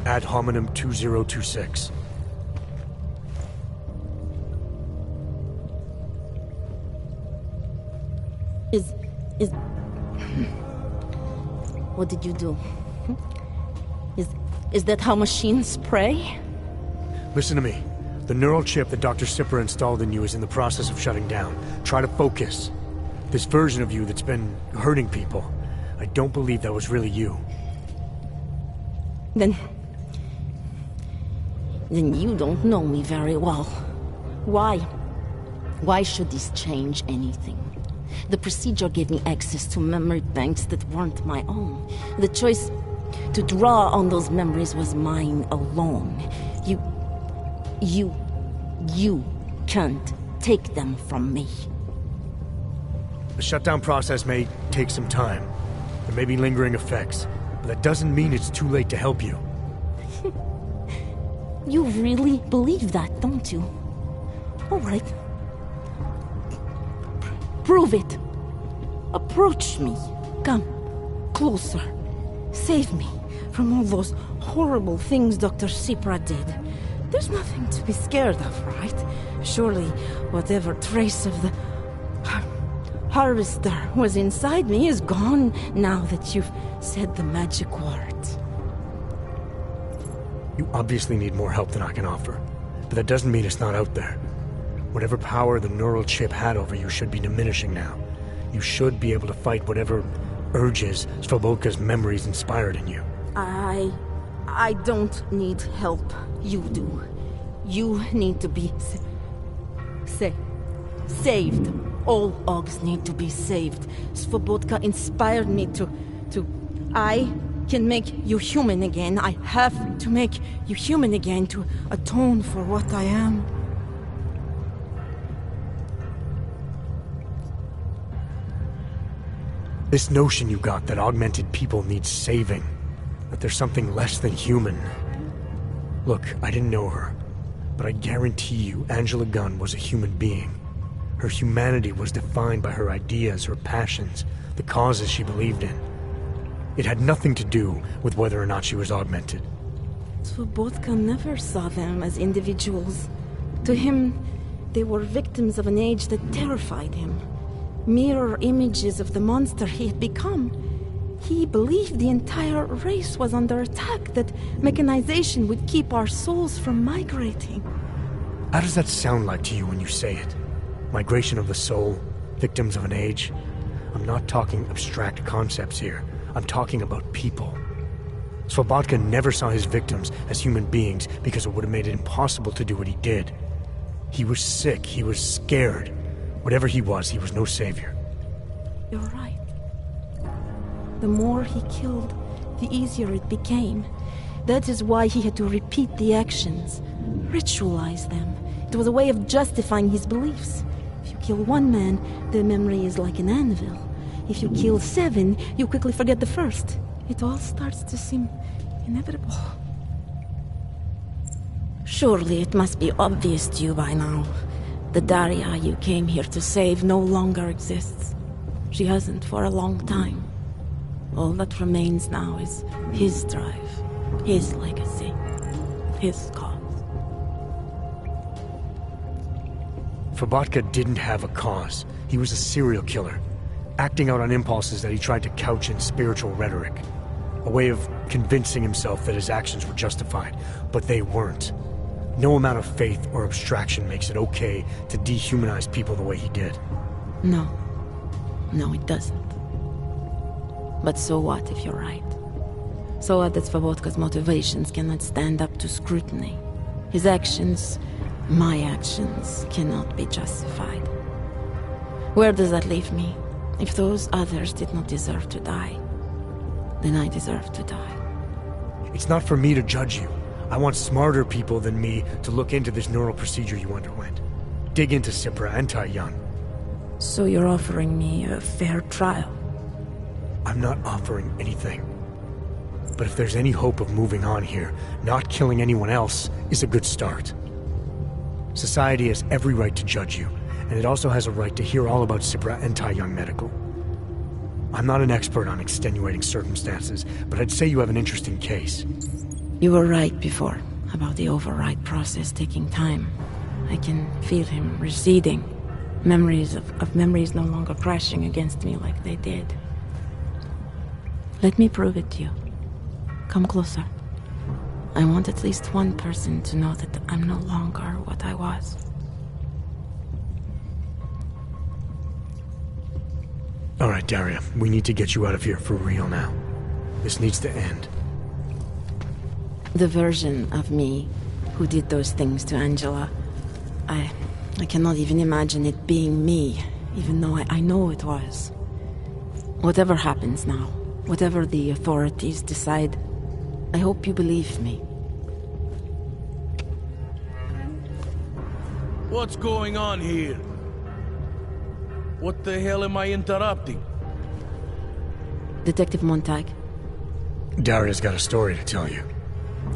Ad hominem 2026. What did you do? Is that how machines pray? Listen to me. The neural chip that Dr. Sipper installed in you is in the process of shutting down. Try to focus. This version of you that's been hurting people, I don't believe that was really you. Then you don't know me very well. Why? Why should this change anything? The procedure gave me access to memory banks that weren't my own. The choice to draw on those memories was mine alone. You can't take them from me. The shutdown process may take some time. There may be lingering effects, but that doesn't mean it's too late to help you. You really believe that, don't you? All right. Prove it. Approach me. Come. Closer. Save me from all those horrible things Dr. Sipra did. There's nothing to be scared of, right? Surely whatever trace of the harvester was inside me is gone now that you've said the magic words. You obviously need more help than I can offer, but that doesn't mean it's not out there. Whatever power the neural chip had over you should be diminishing now. You should be able to fight whatever urges Svobodka's memories inspired in you. I don't need help. You do. You need to be saved. All Ogs need to be saved. Svobodka inspired me to... I can make you human again. I have to make you human again to atone for what I am. This notion you got that augmented people need saving, that there's something less than human. Look, I didn't know her, but I guarantee you Angela Gunn was a human being. Her humanity was defined by her ideas, her passions, the causes she believed in. It had nothing to do with whether or not she was augmented. Svobodka never saw them as individuals. To him, they were victims of an age that terrified him. Mirror images of the monster he had become. He believed the entire race was under attack, that mechanization would keep our souls from migrating. How does that sound like to you when you say it? Migration of the soul, victims of an age? I'm not talking abstract concepts here. I'm talking about people. Svobodka never saw his victims as human beings because it would have made it impossible to do what he did. He was sick, he was scared. Whatever he was no savior. You're right. The more he killed, the easier it became. That is why he had to repeat the actions, ritualize them. It was a way of justifying his beliefs. If you kill one man, the memory is like an anvil. If you kill 7, you quickly forget the first. It all starts to seem inevitable. Surely it must be obvious to you by now. The Daria you came here to save no longer exists. She hasn't for a long time. All that remains now is his drive, his legacy, his cause. Svobodka didn't have a cause. He was a serial killer, acting out on impulses that he tried to couch in spiritual rhetoric. A way of convincing himself that his actions were justified, but they weren't. No amount of faith or abstraction makes it okay to dehumanize people the way he did. No, it doesn't. But so what if you're right? So what that Svobodka's motivations cannot stand up to scrutiny? His actions, my actions, cannot be justified. Where does that leave me? If those others did not deserve to die, then I deserve to die. It's not for me to judge you. I want smarter people than me to look into this neural procedure you underwent. Dig into Sipra and Tai Yun. So you're offering me a fair trial? I'm not offering anything. But if there's any hope of moving on here, not killing anyone else is a good start. Society has every right to judge you, and it also has a right to hear all about Sipra and Tai Yun Medical. I'm not an expert on extenuating circumstances, but I'd say you have an interesting case. You were right before, about the override process taking time. I can feel him receding. Memories of memories no longer crashing against me like they did. Let me prove it to you. Come closer. I want at least one person to know that I'm no longer what I was. All right, Daria, we need to get you out of here for real now. This needs to end. The version of me who did those things to Angela, I cannot even imagine it being me, even though I know it was. Whatever happens now, whatever the authorities decide, I hope you believe me. What's going on here? What the hell am I interrupting? Detective Montag. Daria's got a story to tell you.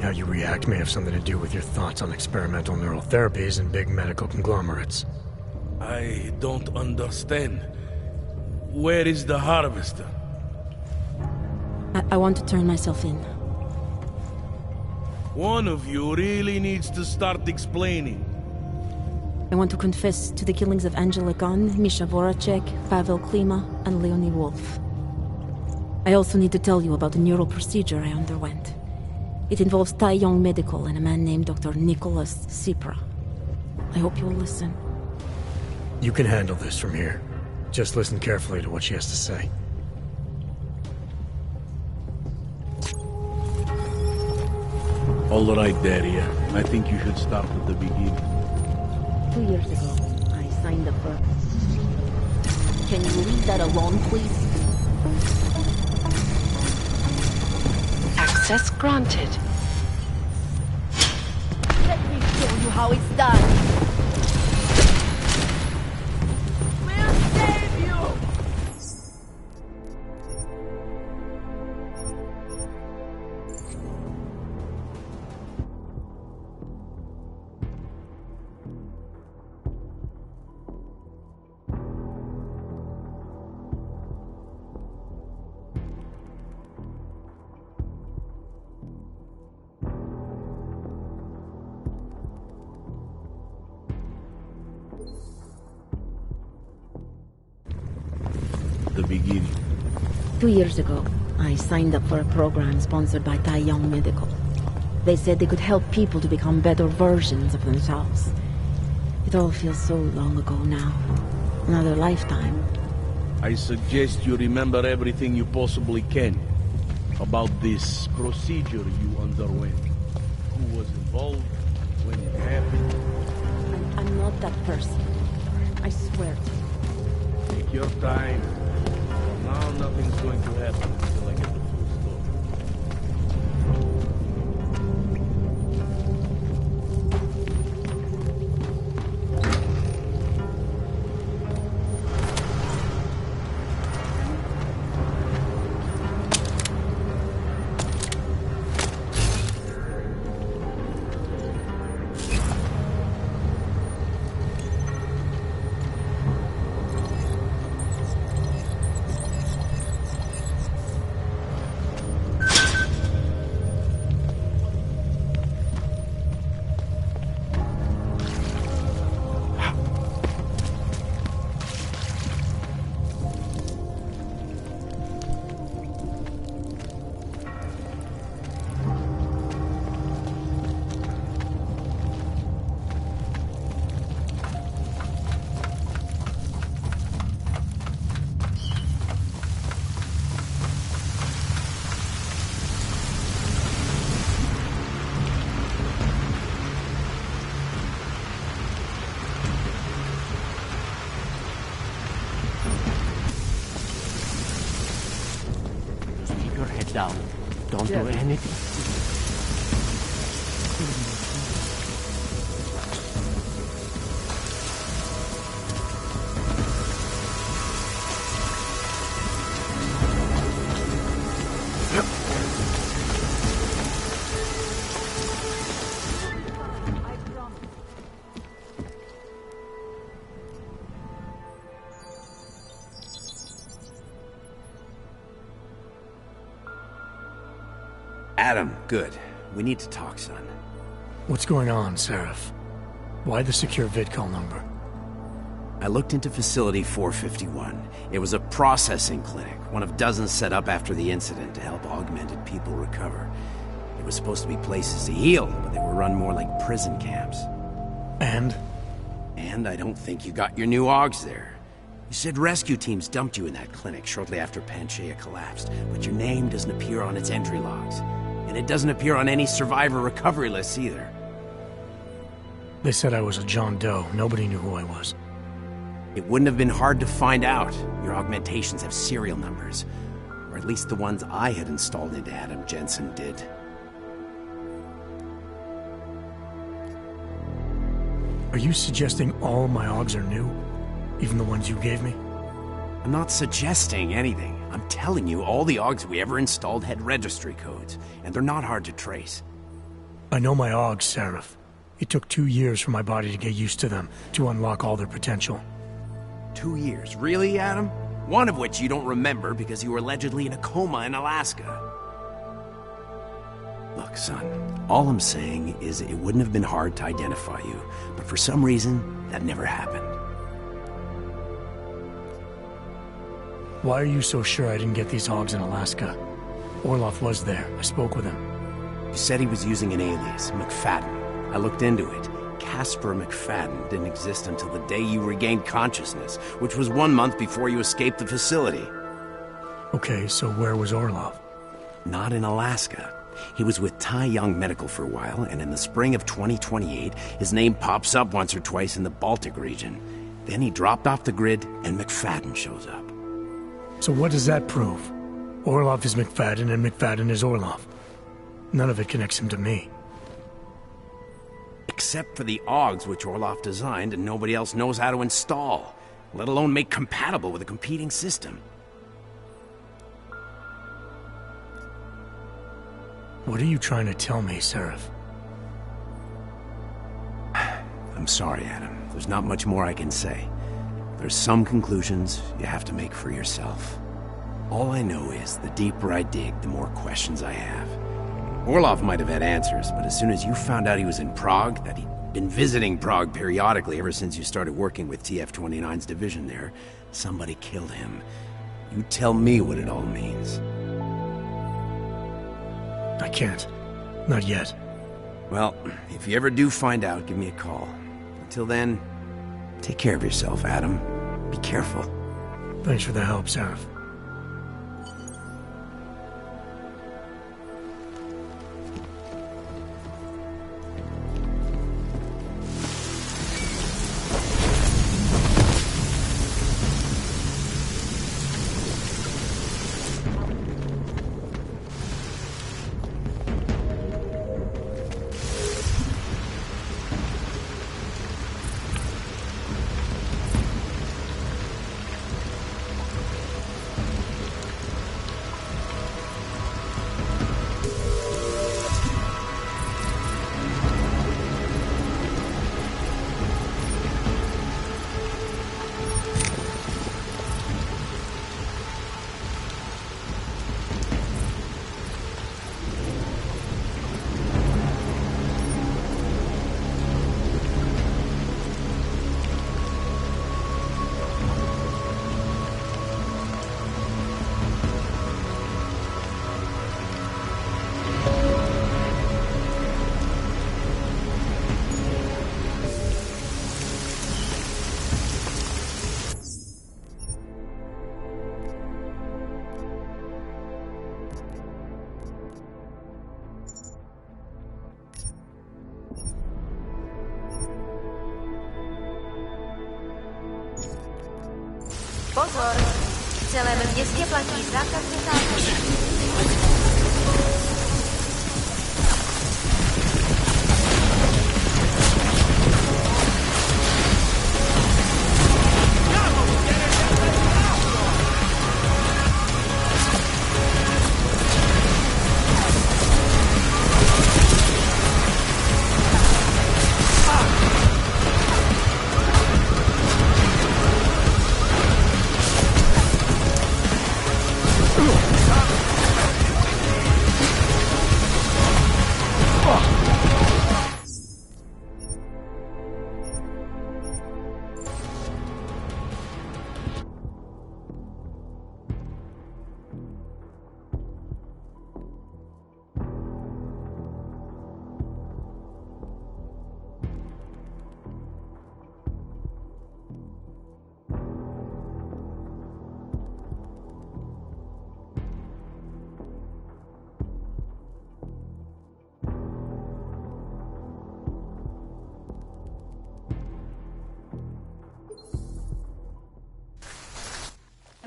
How you react may have something to do with your thoughts on experimental neural therapies and big medical conglomerates. I don't understand. Where is the harvester? I want to turn myself in. One of you really needs to start explaining. I want to confess to the killings of Angela Gunn, Misha Voracek, Pavel Klima, and Leonie Wolf. I also need to tell you about the neural procedure I underwent. It involves Taiyong Medical and a man named Dr. Nicholas Sipra. I hope you will listen. You can handle this from here. Just listen carefully to what she has to say. All right, Daria. I think you should start at the beginning. 2 years ago, I signed up for... Can you leave that alone, please? Access granted. Let me show you how it's done. We'll save you! The beginning. 2 years ago, I signed up for a program sponsored by Taiyong Medical. They said they could help people to become better versions of themselves. It all feels so long ago now. Another lifetime. I suggest you remember everything you possibly can about this procedure you underwent. Who was involved, when it happened. I'm not that person. I swear to you. Take your time. For now, nothing's going to happen until I get the full story. Down. Don't do anything. Adam, good. We need to talk, son. What's going on, Seraph? Why the secure vidcall number? I looked into Facility 451. It was a processing clinic, one of dozens set up after the incident to help augmented people recover. It was supposed to be places to heal, but they were run more like prison camps. And? And I don't think you got your new AUGs there. You said rescue teams dumped you in that clinic shortly after Panchaea collapsed, but your name doesn't appear on its entry logs. And it doesn't appear on any survivor recovery lists either. They said I was a John Doe. Nobody knew who I was. It wouldn't have been hard to find out. Your augmentations have serial numbers. Or at least the ones I had installed into Adam Jensen did. Are you suggesting all my AUGs are new? Even the ones you gave me? I'm not suggesting anything. I'm telling you, all the AUGs we ever installed had registry codes, and they're not hard to trace. I know my AUGs, Seraph. It took 2 years for my body to get used to them, to unlock all their potential. 2 years? Really, Adam? One of which you don't remember because you were allegedly in a coma in Alaska. Look, son, all I'm saying is it wouldn't have been hard to identify you, but for some reason, that never happened. Why are you so sure I didn't get these AUGs in Alaska? Orloff was there. I spoke with him. You said he was using an alias, McFadden. I looked into it. Casper McFadden didn't exist until the day you regained consciousness, which was 1 month before you escaped the facility. Okay, so where was Orloff? Not in Alaska. He was with Tai Young Medical for a while, and in the spring of 2028, his name pops up once or twice in the Baltic region. Then he dropped off the grid, and McFadden shows up. So what does that prove? Orloff is McFadden, and McFadden is Orloff. None of it connects him to me. Except for the AUGs which Orloff designed and nobody else knows how to install, let alone make compatible with a competing system. What are you trying to tell me, Seraph? I'm sorry, Adam. There's not much more I can say. There's some conclusions you have to make for yourself. All I know is the deeper I dig, the more questions I have. Orloff might have had answers, but as soon as you found out he was in Prague, that he'd been visiting Prague periodically ever since you started working with TF-29's division there, somebody killed him. You tell me what it all means. I can't. Not yet. Well, if you ever do find out, give me a call. Until then, take care of yourself, Adam. Be careful. Thanks for the help, Seraph. Pozor! V celém městě platí zákaz vytáčení.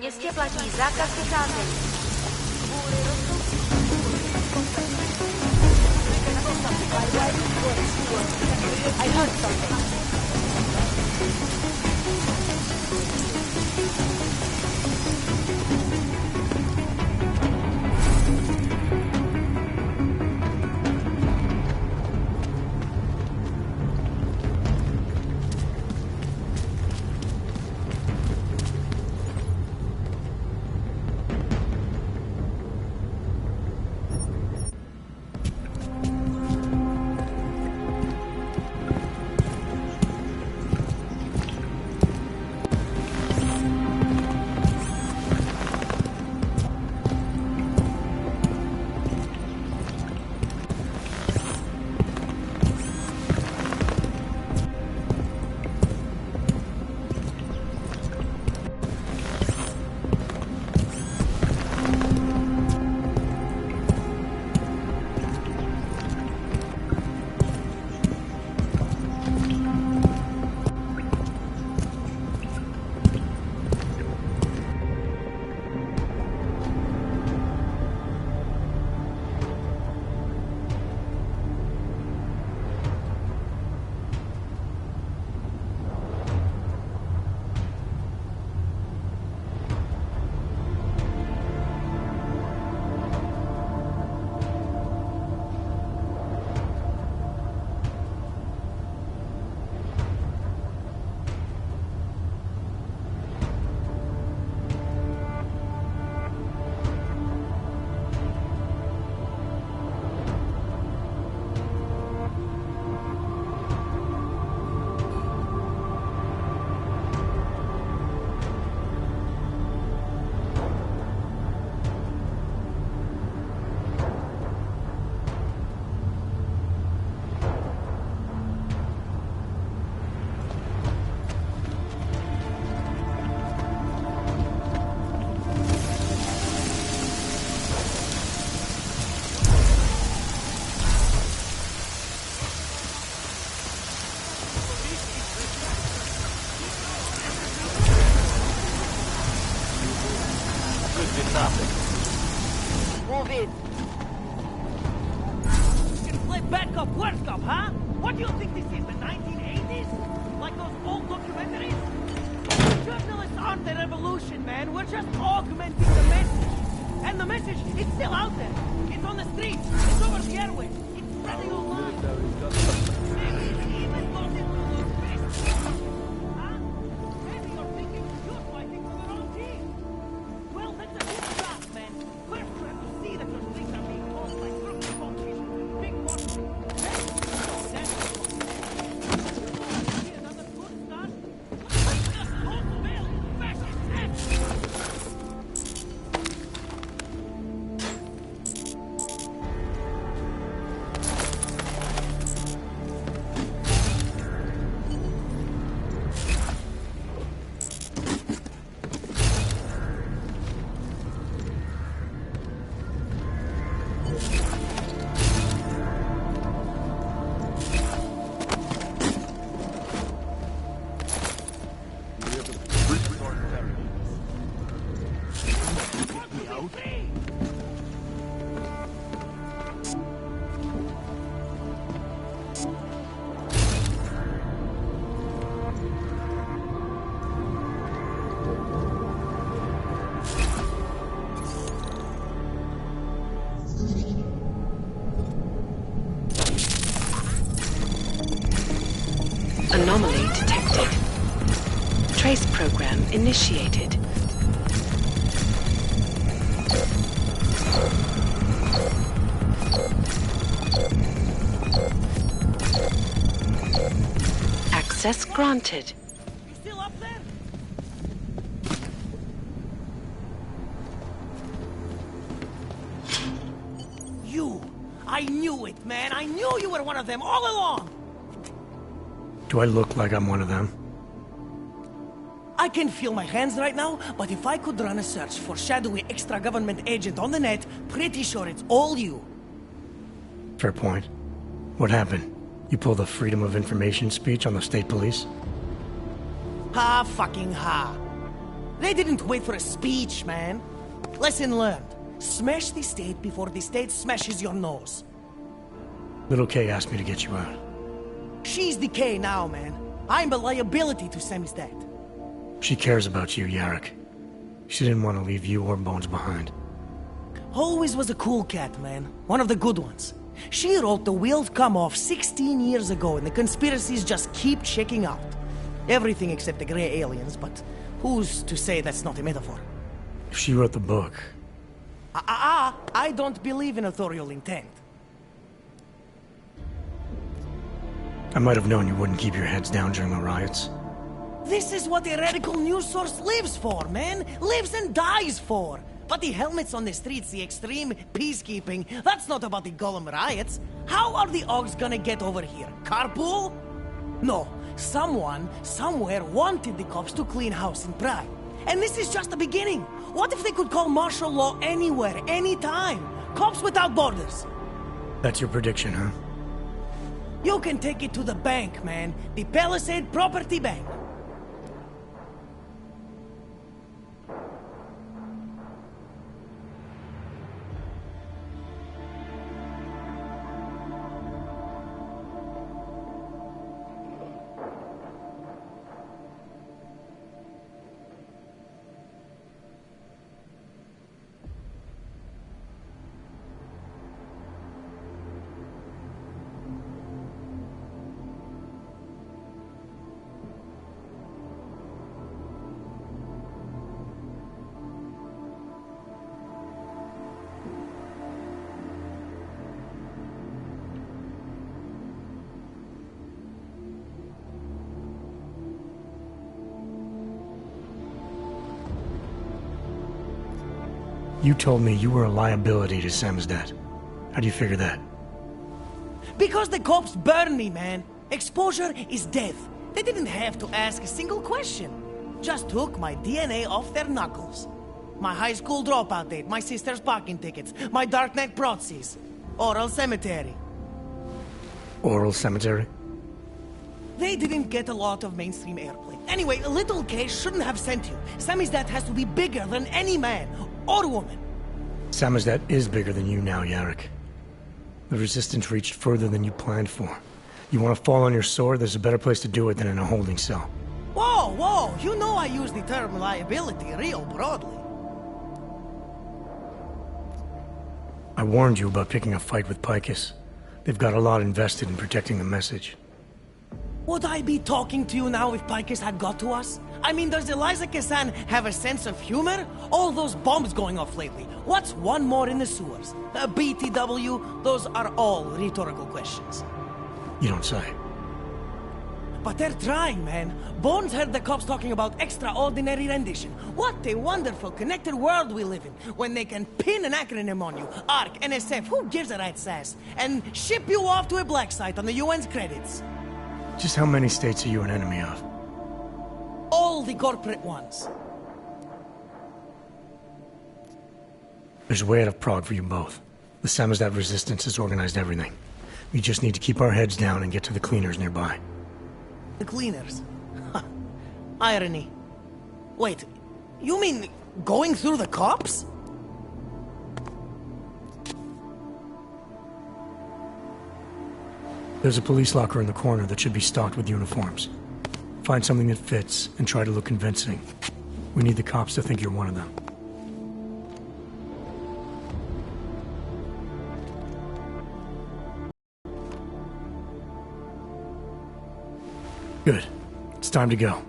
městě platí zákaz vycházení. I heard something. Move in. You can play backup, worst up, huh? What do you think this is, the 1980s? Like those old documentaries? Journalists aren't the revolution, man. We're just augmenting the message. And the message, it's still out there. It's on the streets. It's over the airwaves. It's spreading online. Maybe it even goes into those space. Huh? Maybe you're thinking you're fighting for the wrong team. Well, that's a good start, man. First, you have to see that your things are being caused by crooked politicians, big bosses. Then, another good start. Just hold the bill. Fascist next. Anomaly detected. Trace program initiated. Access granted. You still up there? You! I knew it, man! I knew you were one of them all along! Do I look like I'm one of them? I can feel my hands right now, but if I could run a search for shadowy extra-government agent on the net, pretty sure it's all you. Fair point. What happened? You pulled a Freedom of Information speech on the state police? Ha fucking ha. They didn't wait for a speech, man. Lesson learned. Smash the state before the state smashes your nose. Little K asked me to get you out. She's the K now, man. I'm a liability to Sammy's dad. She cares about you, Yarrick. She didn't want to leave you or Bones behind. Always was a cool cat, man. One of the good ones. She wrote the wheels come off 16 years ago and the conspiracies just keep checking out. Everything except the grey aliens, but who's to say that's not a metaphor? If she wrote the book... I don't believe in authorial intent. I might have known you wouldn't keep your heads down during the riots. This is what a radical news source lives for, man! Lives and dies for! But the helmets on the streets, the extreme peacekeeping, that's not about the Golem riots. How are the Ogs gonna get over here? Carpool? No. Someone, somewhere, wanted the cops to clean house in Prague. And this is just the beginning. What if they could call martial law anywhere, anytime? Cops without borders. That's your prediction, huh? You can take it to the bank, man. The Palisade Property Bank. You told me you were a liability to Sam's dad. How do you figure that? Because the cops burn me, man. Exposure is death. They didn't have to ask a single question. Just took my DNA off their knuckles. My high school dropout date, my sister's parking tickets, my darknet proxies. Oral cemetery. Oral cemetery? They didn't get a lot of mainstream airplay. Anyway, Little K shouldn't have sent you. Sammy's dad has to be bigger than any man or woman. Sam's dad is bigger than you now, Yarrick. The Resistance reached further than you planned for. You want to fall on your sword? There's a better place to do it than in a holding cell. Whoa, whoa! You know I use the term liability real broadly. I warned you about picking a fight with Picus. They've got a lot invested in protecting the message. Would I be talking to you now if Picus had got to us? I mean, does Eliza Kazan have a sense of humor? All those bombs going off lately. What's one more in the sewers? BTW? Those are all rhetorical questions. You don't say. But they're trying, man. Bones heard the cops talking about extraordinary rendition. What a wonderful connected world we live in, when they can pin an acronym on you, ARC, NSF, who gives a rat's ass, and ship you off to a black site on the UN's credits. Just how many states are you an enemy of? All the corporate ones. There's a way out of Prague for you both. The Samizdat resistance has organized everything. We just need to keep our heads down and get to the cleaners nearby. The cleaners? Irony. Wait, you mean going through the cops? There's a police locker in the corner that should be stocked with uniforms. Find something that fits and try to look convincing. We need the cops to think you're one of them. Good. It's time to go.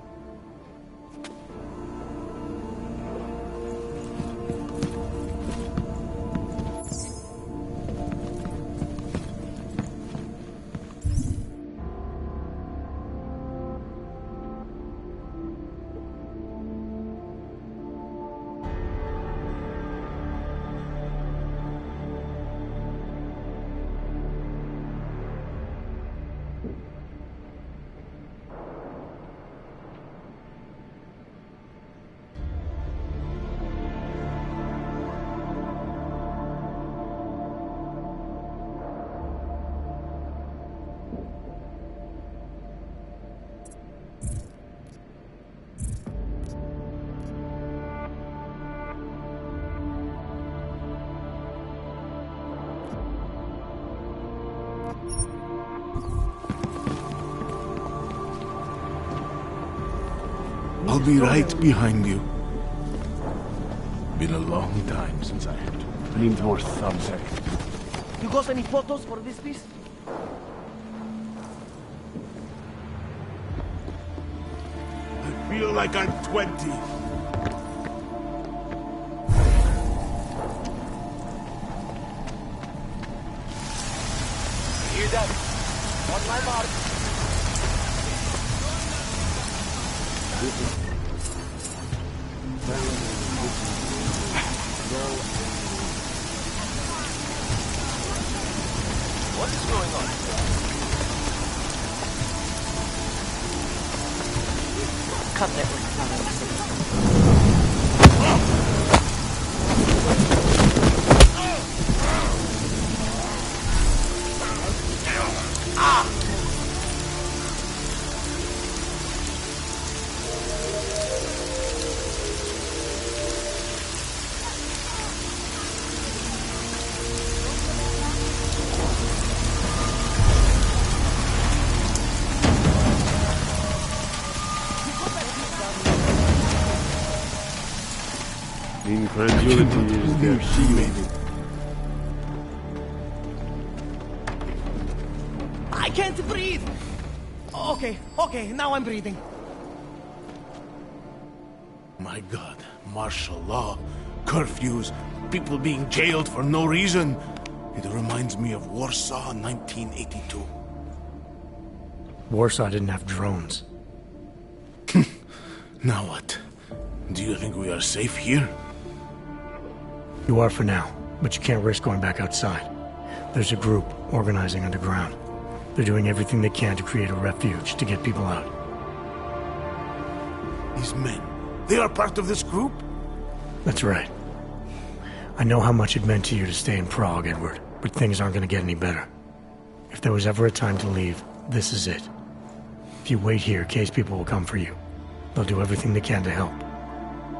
I'll be right behind you. Been a long time since I had to need more thumbs. You got any photos for this piece? I feel like I'm 20. Hear that? On my mark. What is going on? Cut network. Incredulity is their shield. I can't breathe! Okay, now I'm breathing. My God, martial law, curfews, people being jailed for no reason. It reminds me of Warsaw 1982. Warsaw didn't have drones. Now what? Do you think we are safe here? You are for now, but you can't risk going back outside. There's a group organizing underground. They're doing everything they can to create a refuge to get people out. These men, they are part of this group? That's right. I know how much it meant to you to stay in Prague, Edward, but things aren't going to get any better. If there was ever a time to leave, this is it. If you wait here, Kay's people will come for you. They'll do everything they can to help.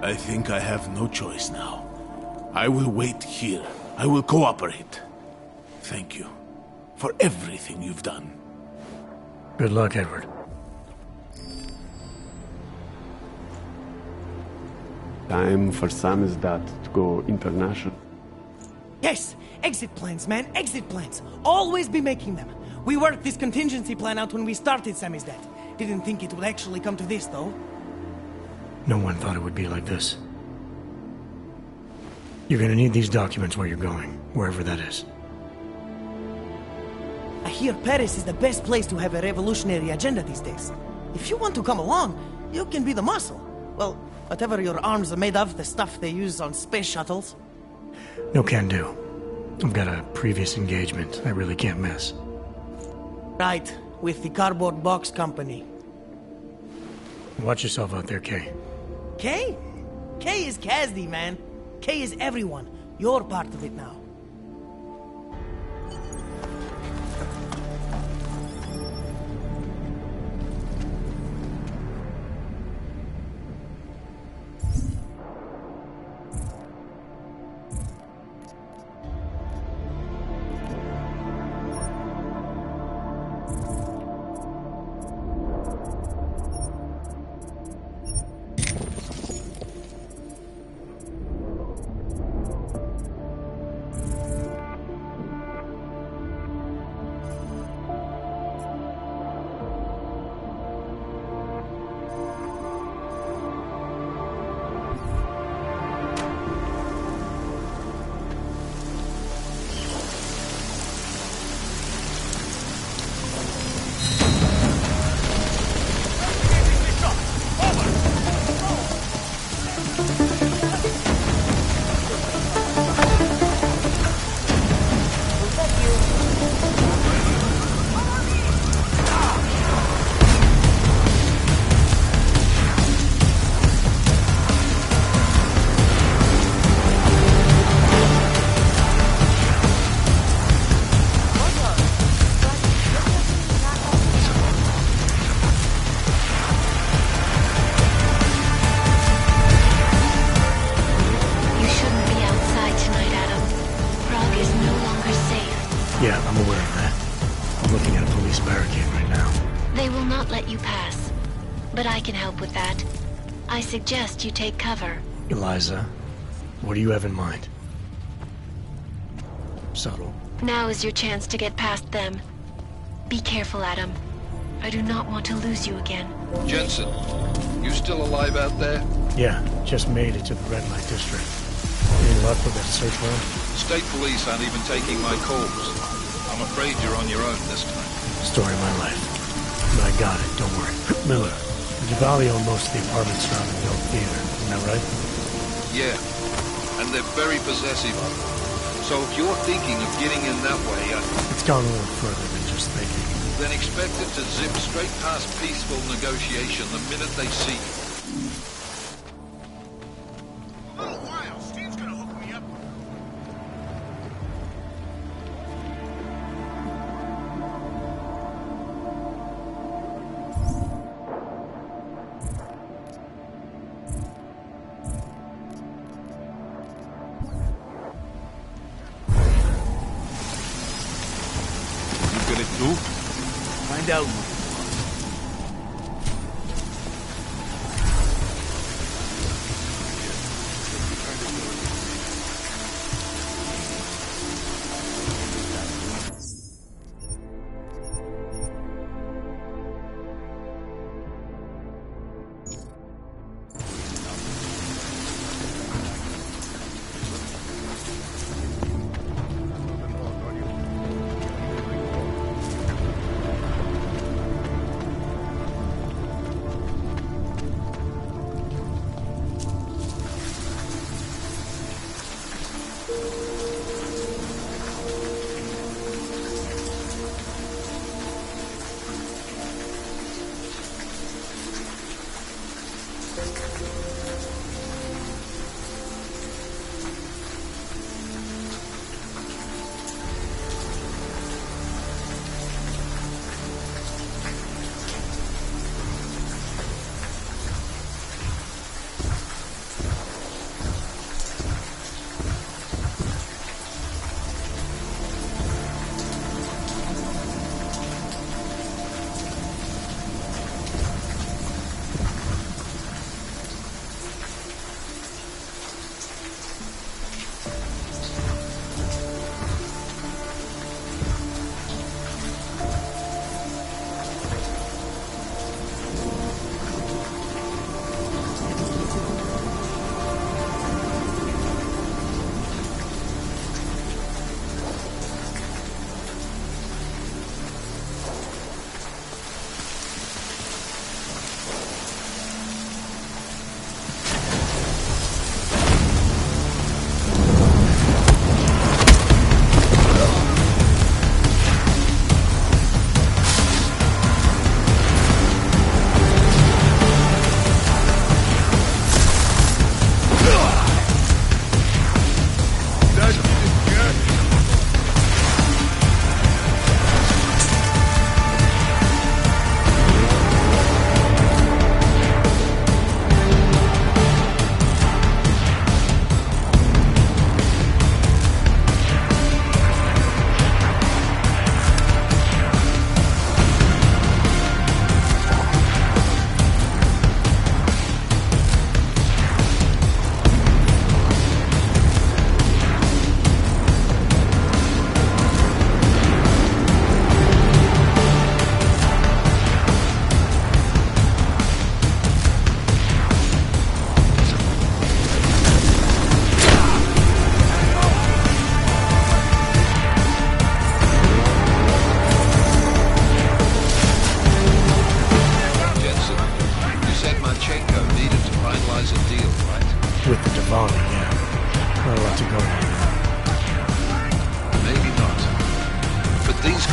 I think I have no choice now. I will wait here. I will cooperate. Thank you for everything you've done. Good luck, Edward. Time for Samizdat to go international. Yes, exit plans, man, exit plans. Always be making them. We worked this contingency plan out when we started Samizdat. Didn't think it would actually come to this, though. No one thought it would be like this. You're gonna need these documents where you're going, wherever that is. I hear Paris is the best place to have a revolutionary agenda these days. If you want to come along, you can be the muscle. Well, whatever your arms are made of, the stuff they use on space shuttles. No can do. I've got a previous engagement I really can't miss. Right, with the cardboard box company. Watch yourself out there, Kay. Kay? Kay is Kazdi, man. Kay is everyone. You're part of it now. Yeah, I'm aware of that. I'm looking at a police barricade right now. They will not let you pass. But I can help with that. I suggest you take cover. Eliza, what do you have in mind? Subtle. Now is your chance to get past them. Be careful, Adam. I do not want to lose you again. Jensen, you still alive out there? Yeah, just made it to the red light district. Any luck with that search warrant? State police aren't even taking my calls. I'm afraid you're on your own this time. Story of my life. But I got it, don't worry. Miller, the Javali own most of the apartments surrounding the old theater, isn't that right? Yeah, and they're very possessive of them. So if you're thinking of getting in that way, It's gone a little further than just thinking. then expect it to zip straight past peaceful negotiation the minute they see you. Find out.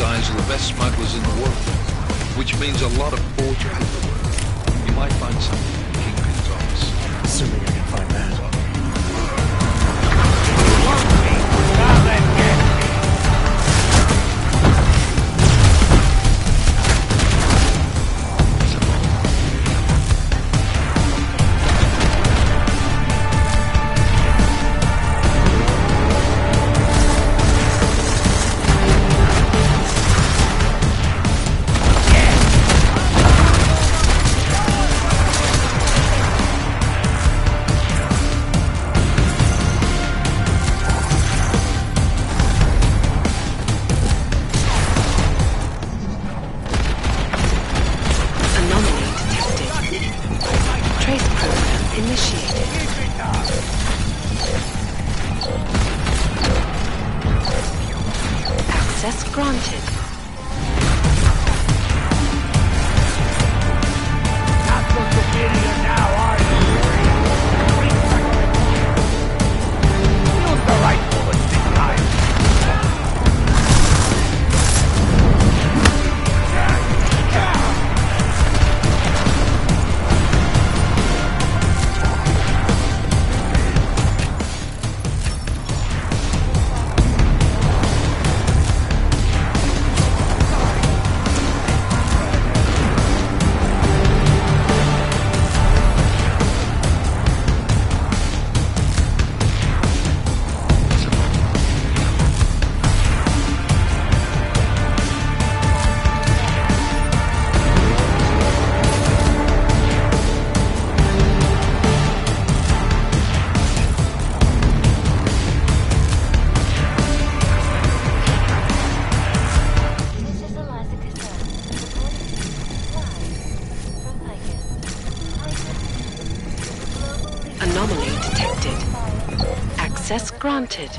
guys are the best smugglers in the world, which means a lot of forged paperwork. You might find something in the Kingpin's office. Assuming I can find that. initiated. Access granted. Not so superior now, are you? Use the right bullets this time. Anomaly detected. Access granted.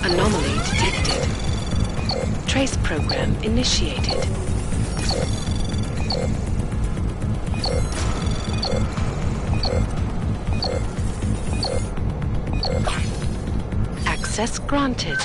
Anomaly detected. Trace program initiated. Access granted.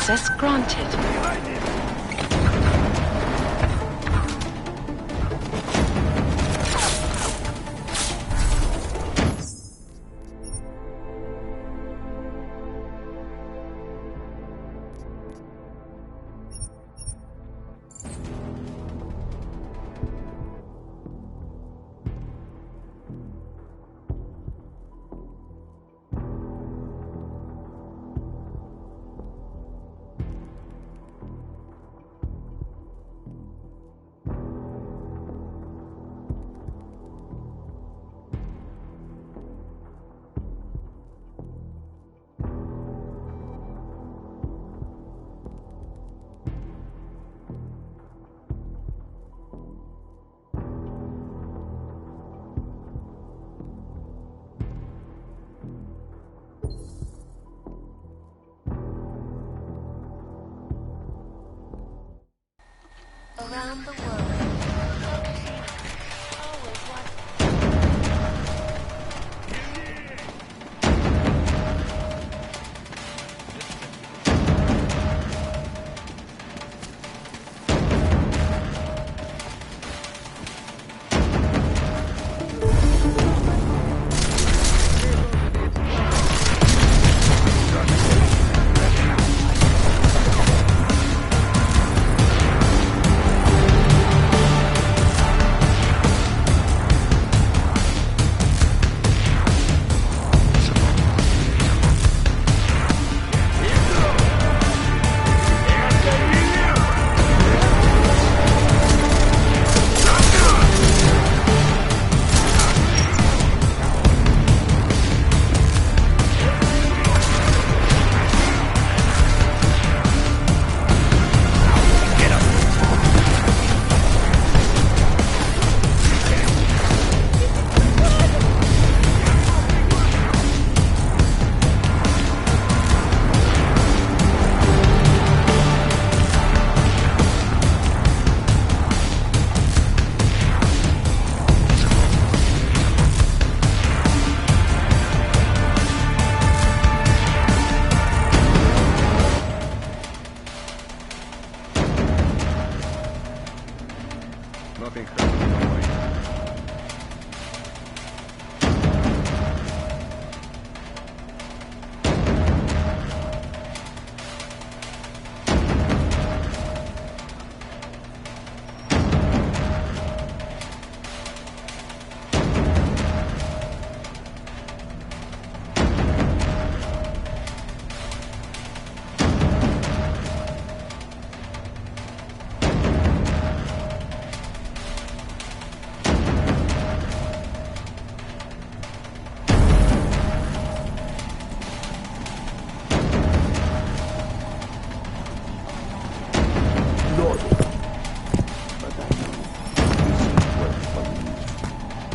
Access granted. Around the world. Always watch.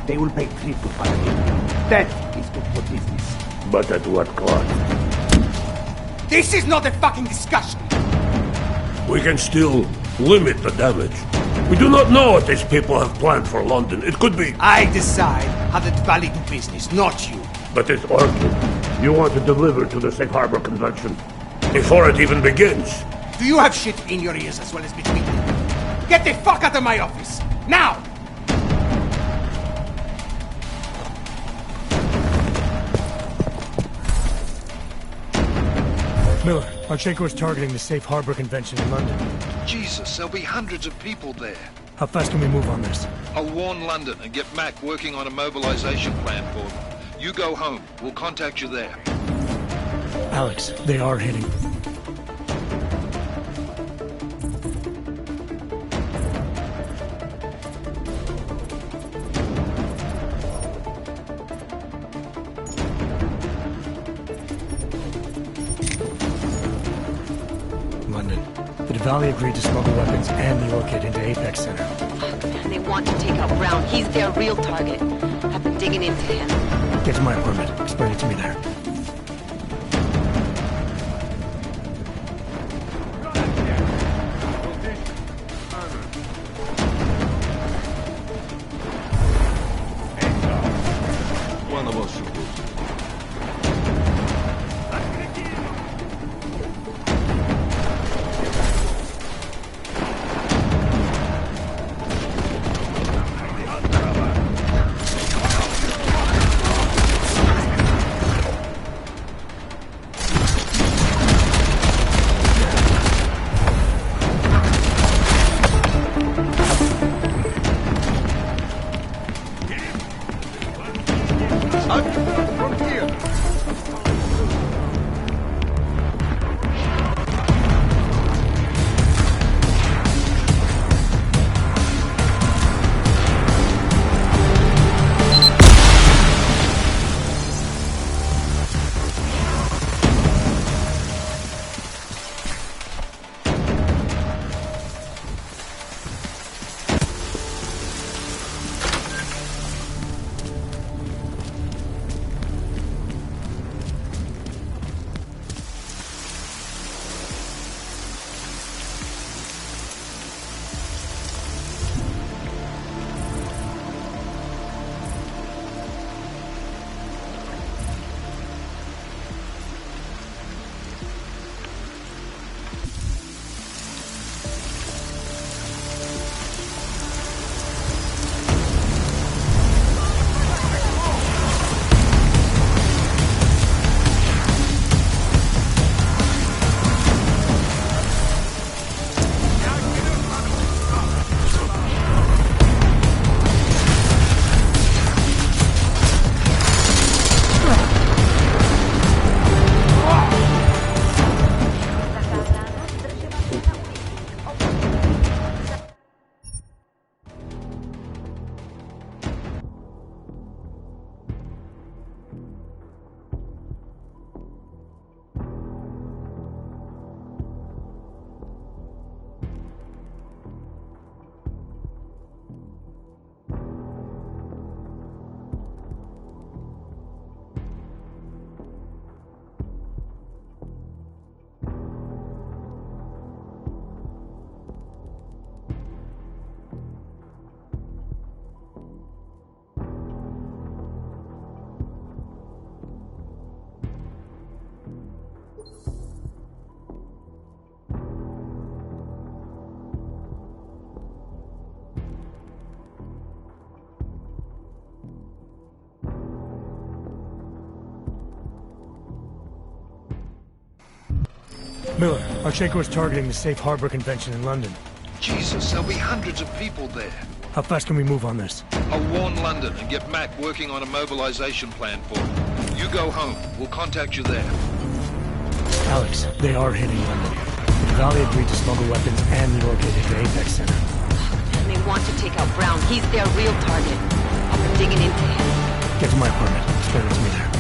They will pay triple for it. That is good for business. But at what cost? This is not a fucking discussion! We can still limit the damage. We do not know what these people have planned for London. It could be... I decide how the Valley do business, not you. But it's urgent. You want to deliver to the Safe Harbor Convention before it even begins. Do you have shit in your ears as well as between them? Get the fuck out of my office! Now! Miller, Archenko is targeting the Safe Harbor Convention in London. Jesus, there'll be hundreds of people there. How fast can we move on this? I'll warn London and get Mac working on a mobilization plan for them. You go home. We'll contact you there. Alex, they are hitting. Valley agreed to smuggle weapons and the Orchid into Apex Center. Fuck, man, they want to take out Brown. He's their real target. I've been digging into him. Get to my apartment. Explain it to me there. One of us should go. Miller, Archenko is targeting the Safe Harbor Convention in London. Jesus, there'll be hundreds of people there. How fast can we move on this? I'll warn London and get Mac working on a mobilization plan for it. You go home. We'll contact you there. Alex, they are hitting London. Valley agreed to smuggle weapons and the Orchid into Apex Center. And they want to take out Brown. He's their real target. I've been digging into him. Get to my apartment. Explain it to me there.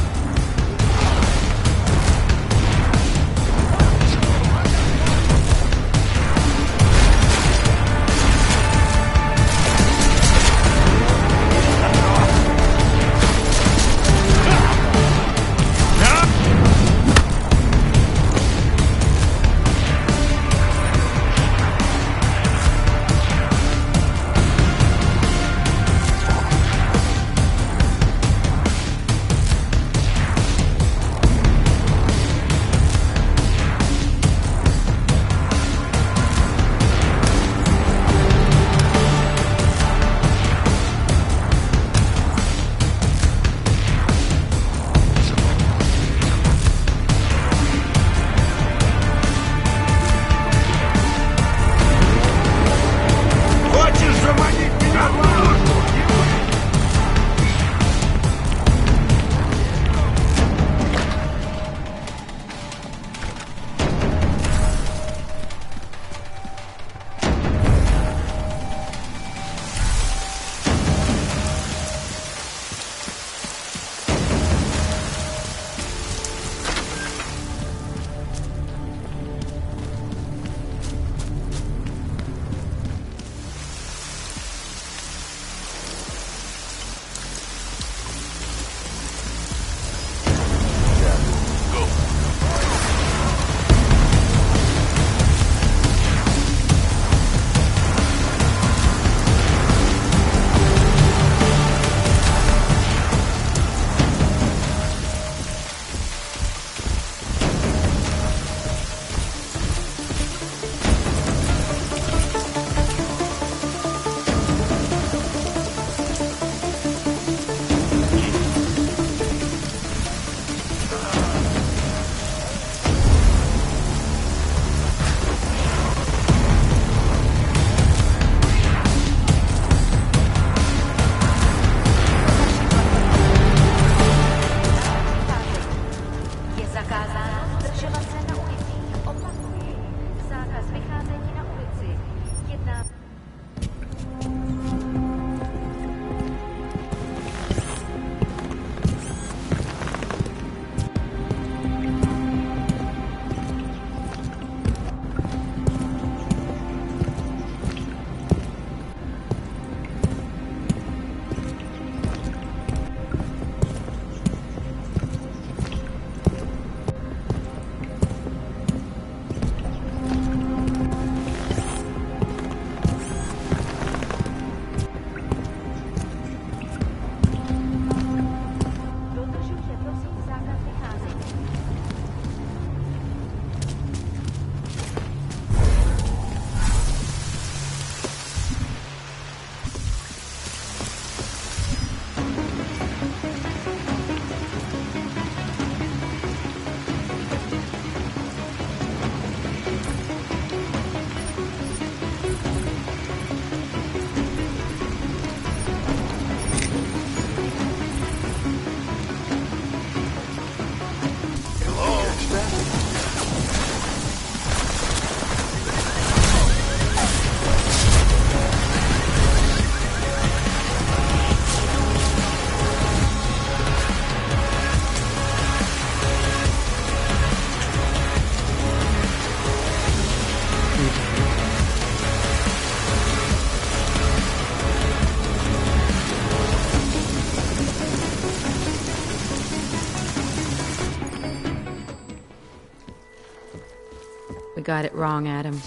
We got it wrong, Adam.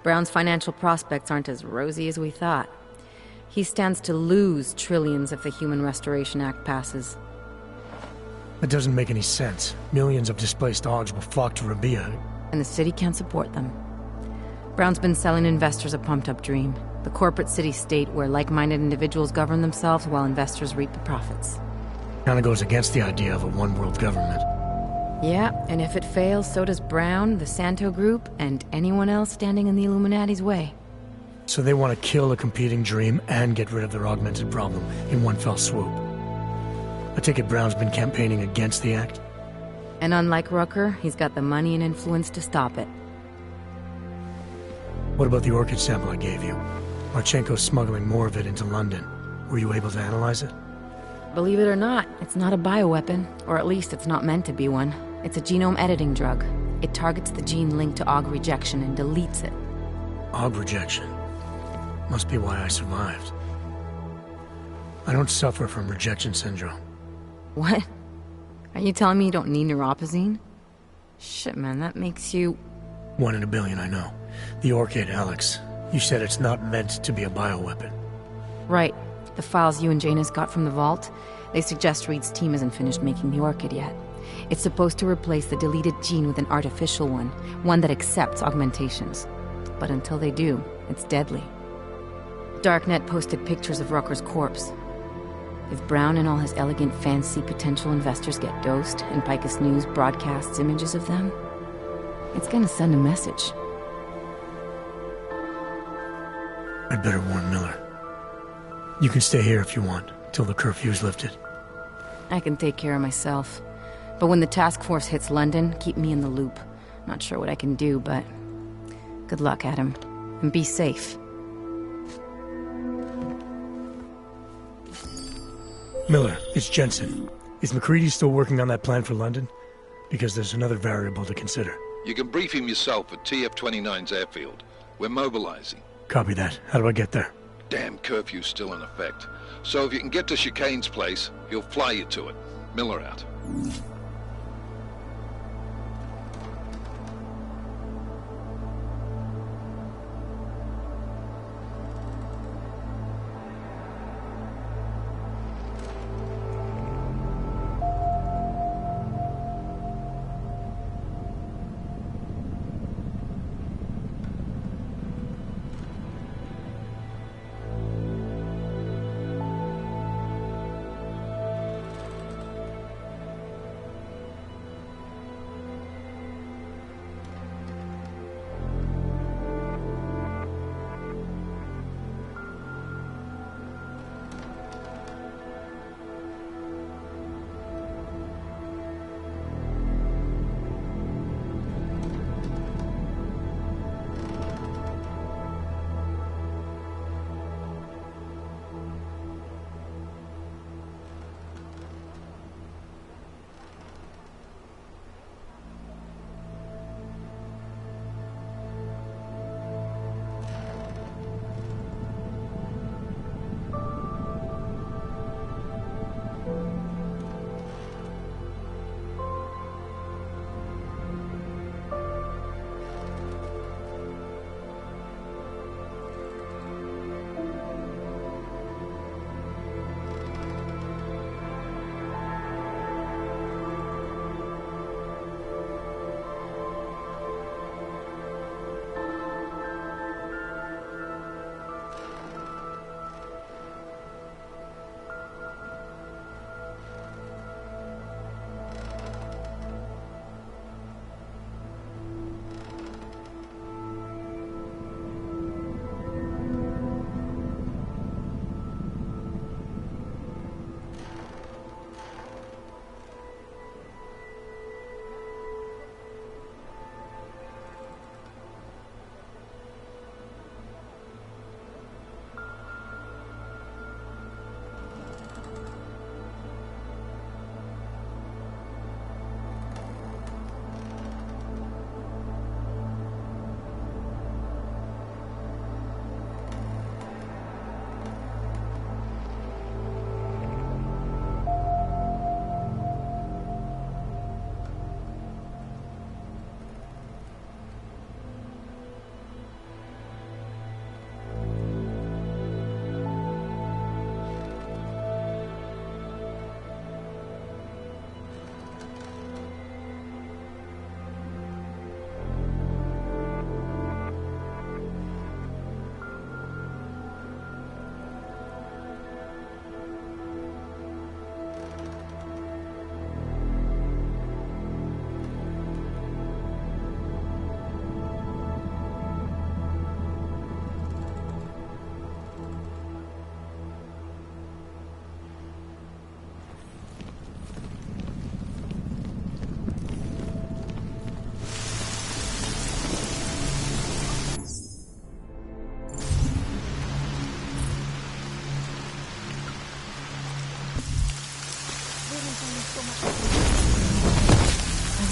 Brown's financial prospects aren't as rosy as we thought. He stands to lose trillions if the Human Restoration Act passes. That doesn't make any sense. Millions of displaced dogs will flock to Rabia. And the city can't support them. Brown's been selling investors a pumped-up dream. The corporate city-state where like-minded individuals govern themselves while investors reap the profits. Kinda goes against the idea of a one-world government. Yeah, and if it fails, so does Brown, the Santo Group, and anyone else standing in the Illuminati's way. So they want to kill a competing dream and get rid of their augmented problem in one fell swoop. I take it Brown's been campaigning against the act? And unlike Rucker, he's got the money and influence to stop it. What about the orchid sample I gave you? Marchenko's smuggling more of it into London. Were you able to analyze it? Believe it or not, it's not a bioweapon, or at least it's not meant to be one. It's a genome editing drug. It targets the gene linked to AUG rejection and deletes it. AUG rejection? Must be why I survived. I don't suffer from rejection syndrome. What? Are you telling me you don't need neuropozyne? Shit, man, that makes you... 1 in a billion, I know. The orchid, Alex. You said it's not meant to be a bioweapon. Right. The files you and Janus got from the vault, they suggest Reed's team isn't finished making the orchid yet. It's supposed to replace the deleted gene with an artificial one that accepts augmentations. But until they do, it's deadly. Darknet posted pictures of Rucker's corpse. If Brown and all his elegant, fancy potential investors get dosed, and Picus News broadcasts images of them, it's gonna send a message. I'd better warn Miller. You can stay here if you want, till the curfew's lifted. I can take care of myself. But when the task force hits London, keep me in the loop. Not sure what I can do, but... good luck, Adam. And be safe. Miller, it's Jensen. Is McCready still working on that plan for London? Because there's another variable to consider. You can brief him yourself at TF-29's airfield. We're mobilizing. Copy that. How do I get there? Damn curfew's still in effect. So if you can get to Chicane's place, he'll fly you to it. Miller out.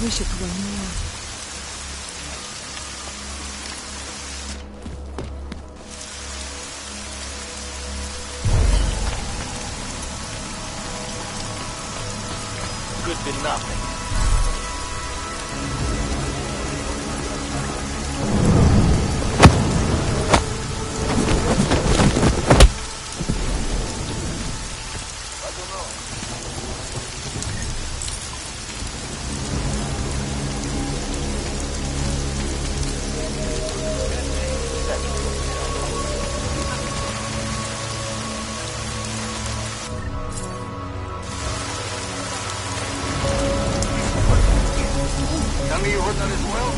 wish it were more. Good for nothing. Tell me you heard that as well?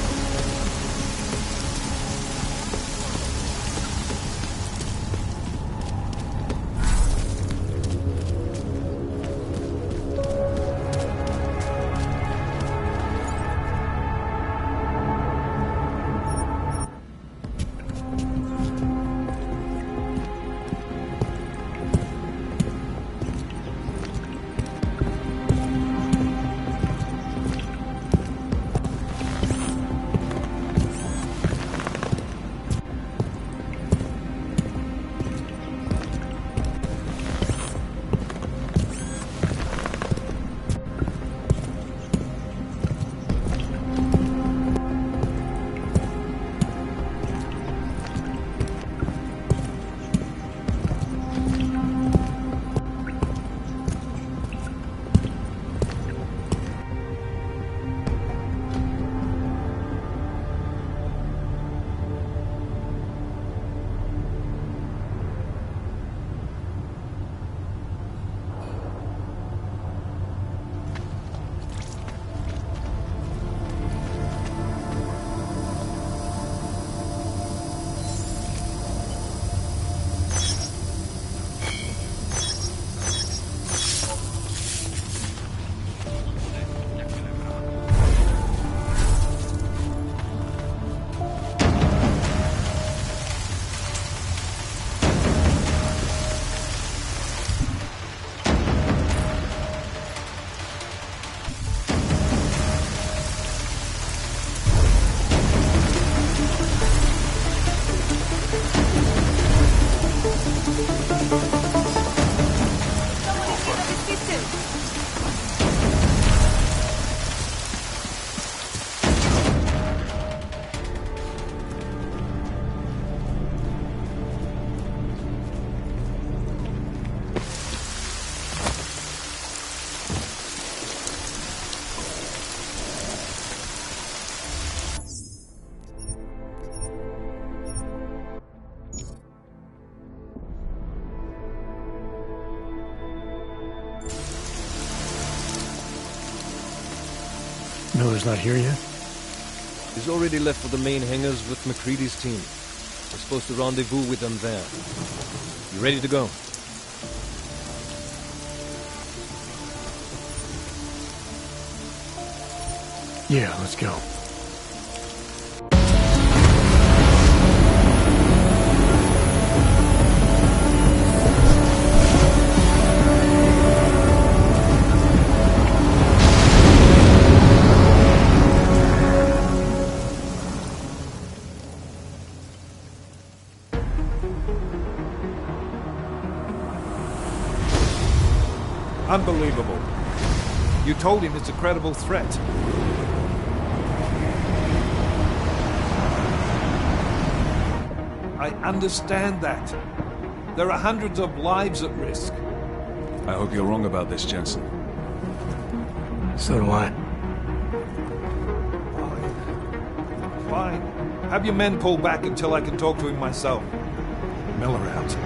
Miller's not here yet? He's already left for the main hangars with McCready's team. We're supposed to rendezvous with them there. You ready to go? Yeah, let's go. Unbelievable. You told him it's a credible threat. I understand that. There are hundreds of lives at risk. I hope you're wrong about this, Jensen. So do I. Fine. Have your men pull back until I can talk to him myself. Miller out.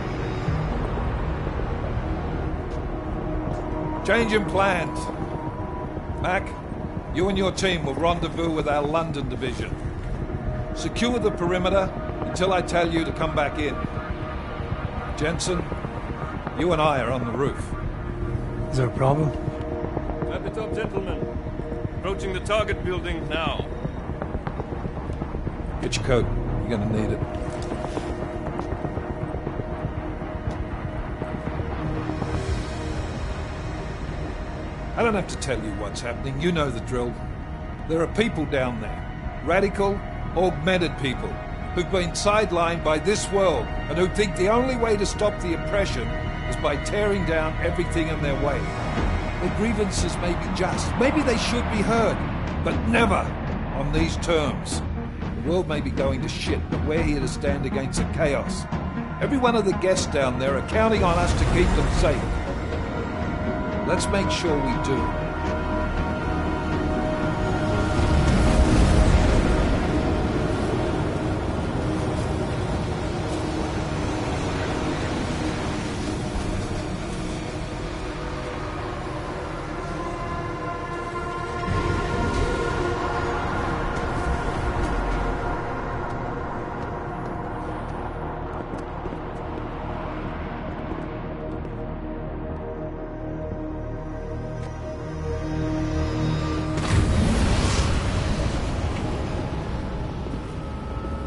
Change in plans. Mac, you and your team will rendezvous with our London division. Secure the perimeter until I tell you to come back in. Jensen, you and I are on the roof. Is there a problem? At the top, gentlemen. Approaching the target building now. Get your coat. You're gonna need it. I don't have to tell you what's happening. You know the drill. There are people down there. Radical, augmented people, who've been sidelined by this world, and who think the only way to stop the oppression is by tearing down everything in their way. Their grievances may be just, maybe they should be heard, but never on these terms. The world may be going to shit, but we're here to stand against the chaos. Every one of the guests down there are counting on us to keep them safe. Let's make sure we do.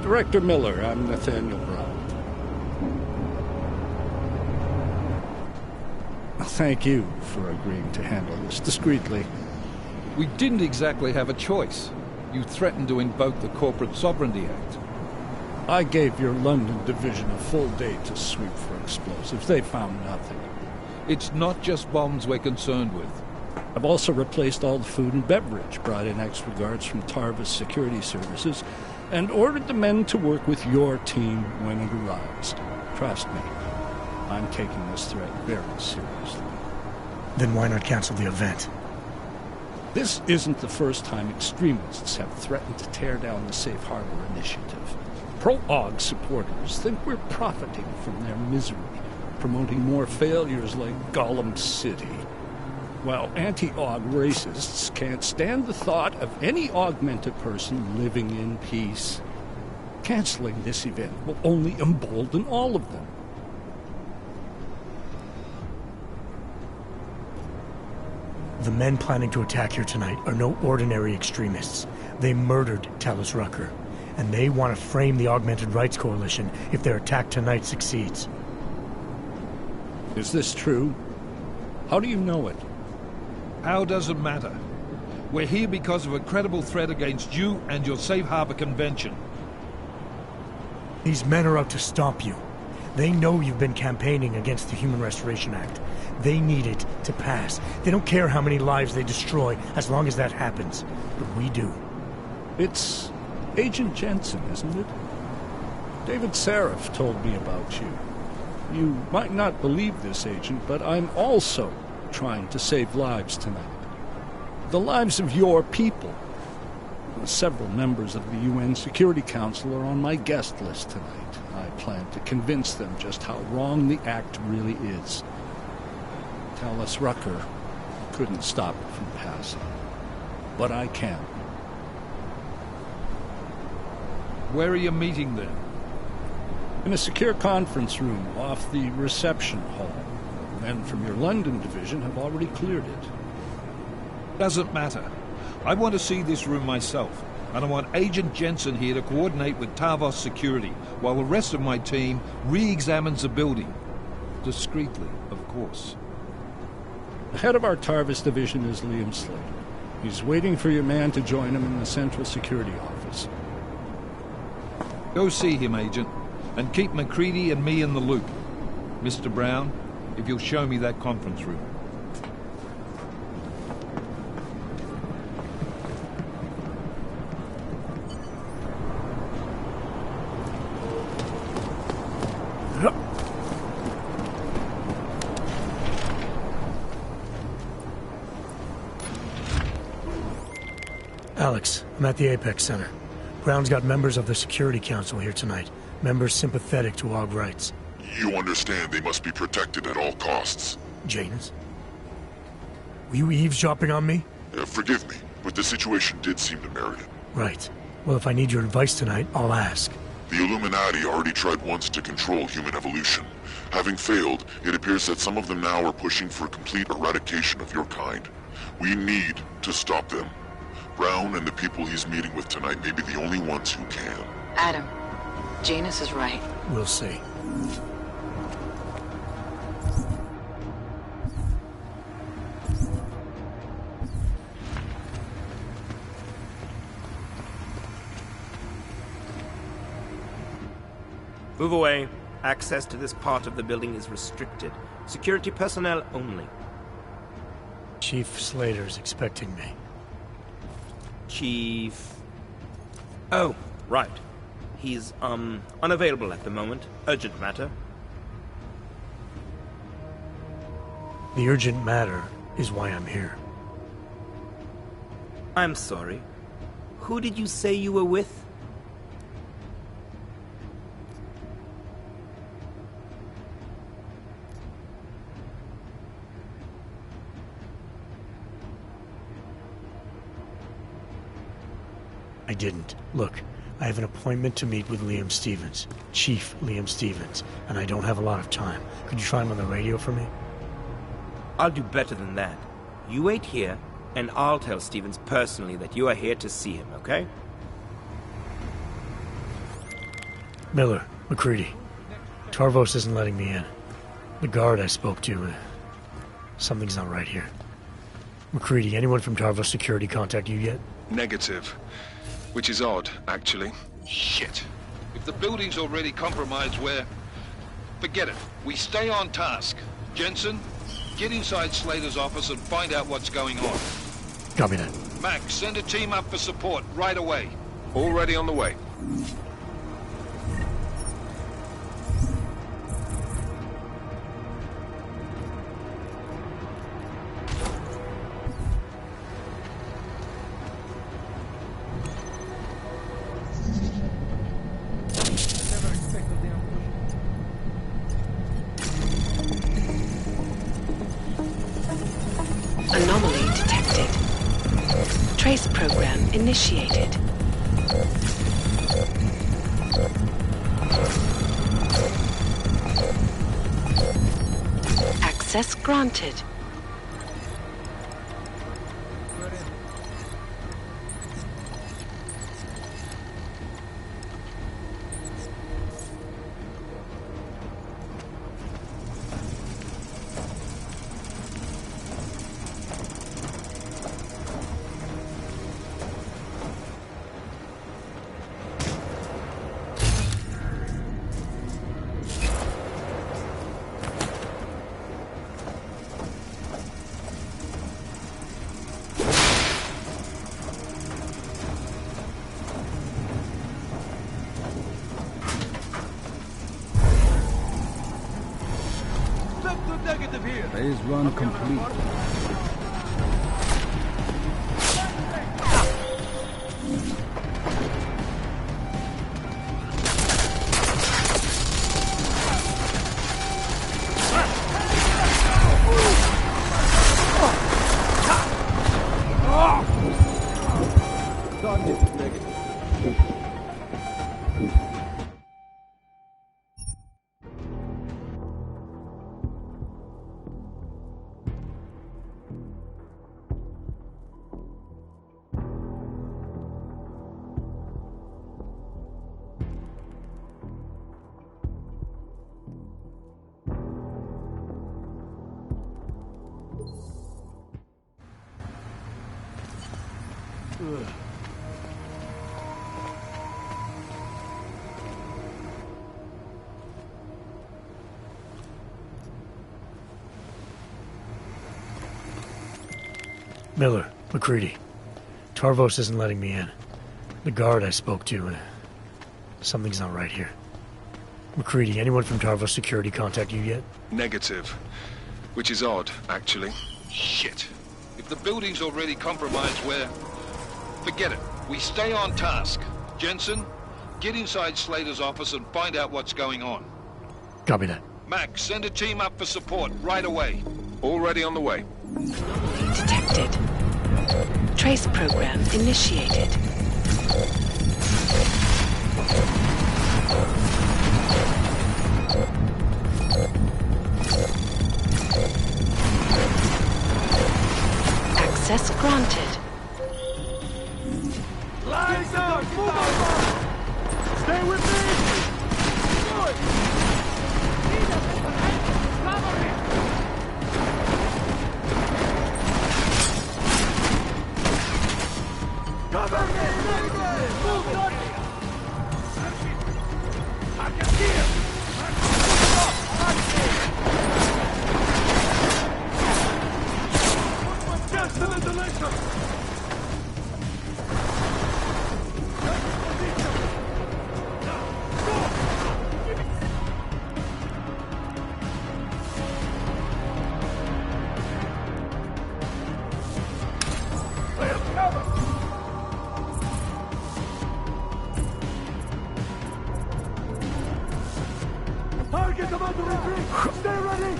Director Miller, I'm Nathaniel Brown. Thank you for agreeing to handle this discreetly. We didn't exactly have a choice. You threatened to invoke the Corporate Sovereignty Act. I gave your London division a full day to sweep for explosives. They found nothing. It's not just bombs we're concerned with. I've also replaced all the food and beverage, brought in extra guards from Tarvis Security Services, and ordered the men to work with your team when it arrives. Trust me, I'm taking this threat very seriously. Then why not cancel the event? This isn't the first time extremists have threatened to tear down the Safe Harbor Initiative. Pro-AUG supporters think we're profiting from their misery, promoting more failures like Gollum City. While anti-AUG racists can't stand the thought of any augmented person living in peace. Canceling this event will only embolden all of them. The men planning to attack here tonight are no ordinary extremists. They murdered Talus Rucker, and they want to frame the Augmented Rights Coalition if their attack tonight succeeds. Is this true? How do you know it? How does it matter? We're here because of a credible threat against you and your Safe Harbor Convention. These men are out to stop you. They know you've been campaigning against the Human Restoration Act. They need it to pass. They don't care how many lives they destroy, as long as that happens. But we do. It's Agent Jensen, isn't it? David Seraph told me about you. You might not believe this, Agent, but I'm also trying to save lives tonight. The lives of your people. Several members of the UN Security Council are on my guest list tonight. I plan to convince them just how wrong the act really is. Talus Rucker couldn't stop it from passing. But I can. Where are you meeting them? In a secure conference room off the reception hall. Men from your London division have already cleared it. Doesn't matter. I want to see this room myself, and I want Agent Jensen here to coordinate with Tarvos Security, while the rest of my team re-examines the building. Discreetly, of course. The head of our Tarvis division is Liam Slater. He's waiting for your man to join him in the Central Security Office. Go see him, Agent, and keep McCready and me in the loop. Mr. Brown, if you'll show me that conference room. Alex, I'm at the Apex Center. Brown's got members of the Security Council here tonight. Members sympathetic to AUG rights. You understand they must be protected at all costs. Janus? Were you eavesdropping on me? Forgive me, but the situation did seem to merit it. Right. Well, if I need your advice tonight, I'll ask. The Illuminati already tried once to control human evolution. Having failed, it appears that some of them now are pushing for complete eradication of your kind. We need to stop them. Brown and the people he's meeting with tonight may be the only ones who can. Adam, Janus is right. We'll see. Move away. Access to this part of the building is restricted. Security personnel only. Chief Slater's expecting me. Chief... Oh, right. He's, unavailable at the moment. Urgent matter. The urgent matter is why I'm here. I'm sorry. Who did you say you were with? I didn't. Look, I have an appointment to meet with Liam Stevens, Chief Liam Stevens, and I don't have a lot of time. Could you try him on the radio for me? I'll do better than that. You wait here, and I'll tell Stevens personally that you are here to see him, okay? Miller, McCready. Tarvos isn't letting me in. The guard I spoke to, something's not right here. McCready, anyone from Tarvos Security contact you yet? Negative. Which is odd, actually. Shit. If the building's already compromised, forget it. We stay on task. Jensen, get inside Slater's office and find out what's going on. Copy that. Max, send a team up for support right away. Already on the way. Anomaly detected. Trace program initiated. Access granted. Phase 1 complete. Miller, McCready. Tarvos isn't letting me in. The guard I spoke to, something's not right here. McCready, anyone from Tarvos Security contact you yet? Negative. Which is odd, actually. Shit. If the building's already compromised, forget it. We stay on task. Jensen, get inside Slater's office and find out what's going on. Copy that. Max, send a team up for support right away. Already on the way. Anomaly detected. Trace program initiated. Access granted. Lie down! Stay with me! Good! Cover me! Move, Dodgy! I can see him! Target's about to retreat! Stay ready!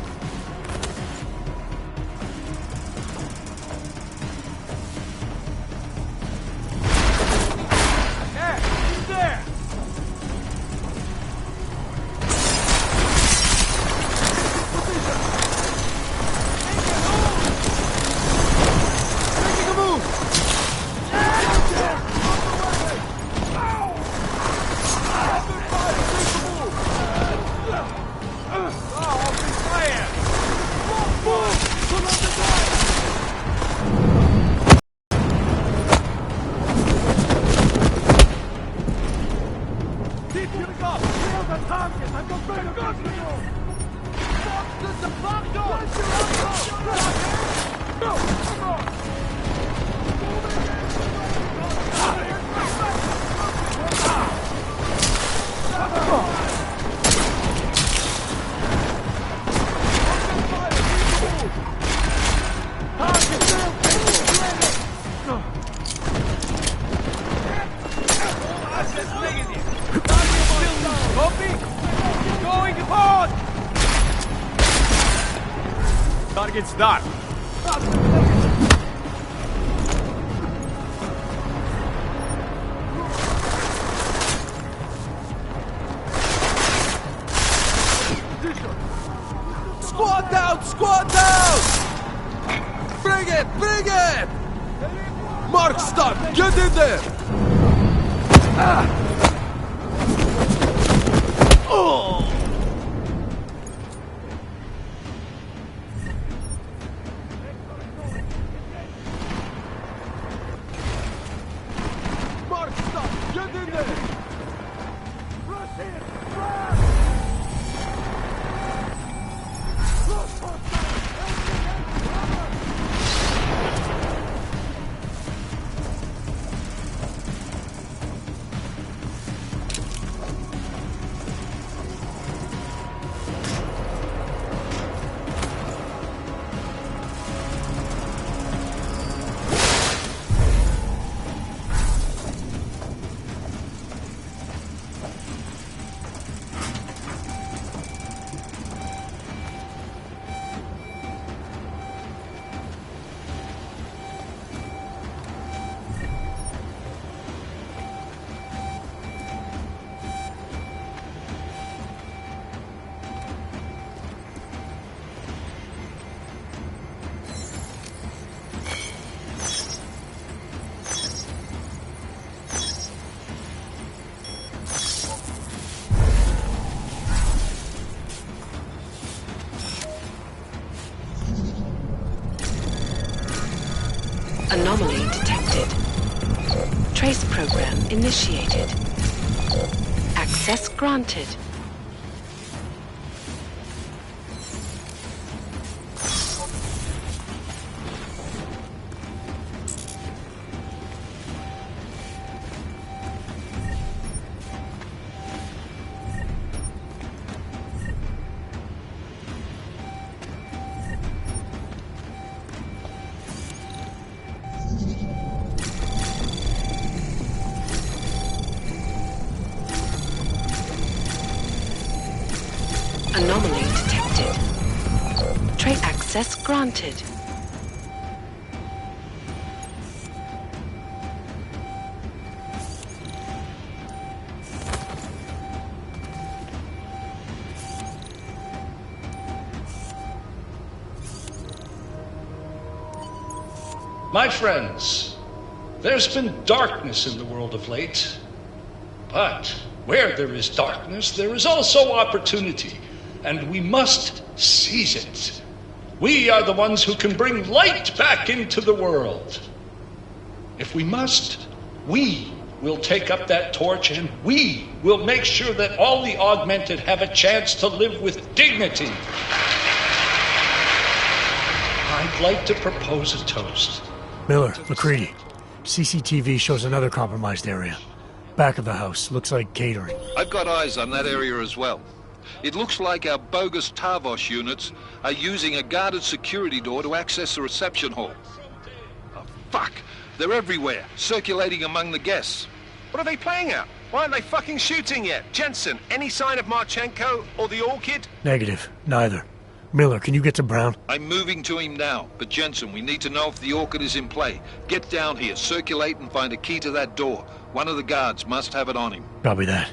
There! He's there! Target's dark. Squad down! Squad down! Bring it! Bring it! Mark, stop! Get in there! Oh! Anomaly detected. Trace program initiated. Access granted. Anomaly detected. Trace access granted. My friends, there's been darkness in the world of late. But where there is darkness, there is also opportunity. And we must seize it. We are the ones who can bring light back into the world. If we must, we will take up that torch and we will make sure that all the augmented have a chance to live with dignity. I'd like to propose a toast. Miller, McCready, CCTV shows another compromised area. Back of the house, looks like catering. I've got eyes on that area as well. It looks like our bogus Tarvos units are using a guarded security door to access the reception hall. Oh, fuck! They're everywhere, circulating among the guests. What are they playing at? Why aren't they fucking shooting yet? Jensen, any sign of Marchenko or the Orchid? Negative. Neither. Miller, can you get to Brown? I'm moving to him now, but Jensen, we need to know if the Orchid is in play. Get down here, circulate and find a key to that door. One of the guards must have it on him. Copy that.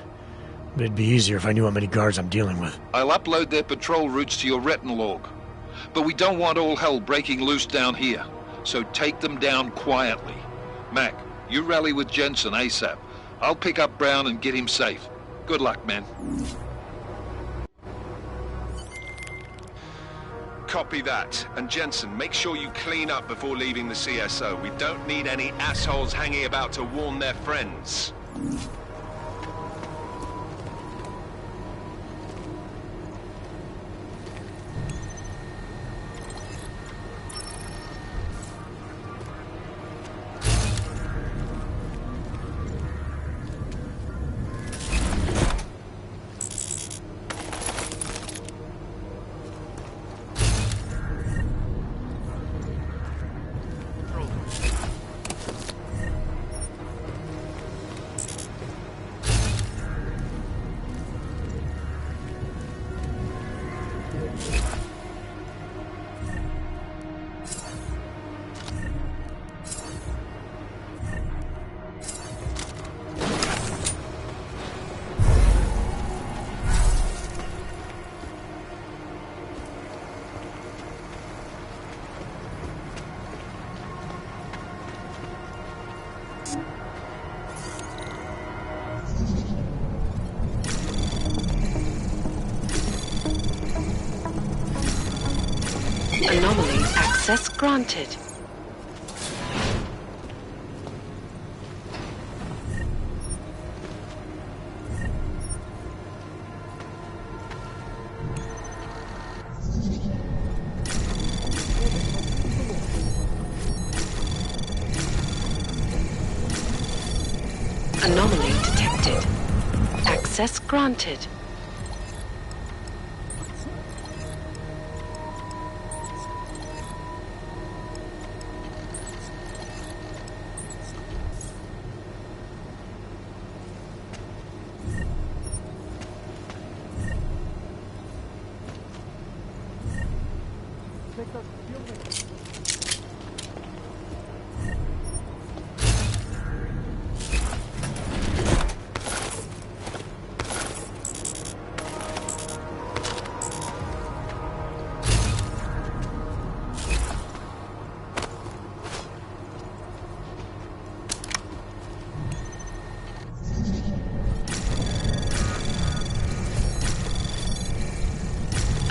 But it'd be easier if I knew how many guards I'm dealing with. I'll upload their patrol routes to your retinal log. But we don't want all hell breaking loose down here. So take them down quietly. Mac, you rally with Jensen ASAP. I'll pick up Brown and get him safe. Good luck, man. Copy that. And Jensen, make sure you clean up before leaving the CSO. We don't need any assholes hanging about to warn their friends. Anomaly access granted. Anomaly detected. Access granted.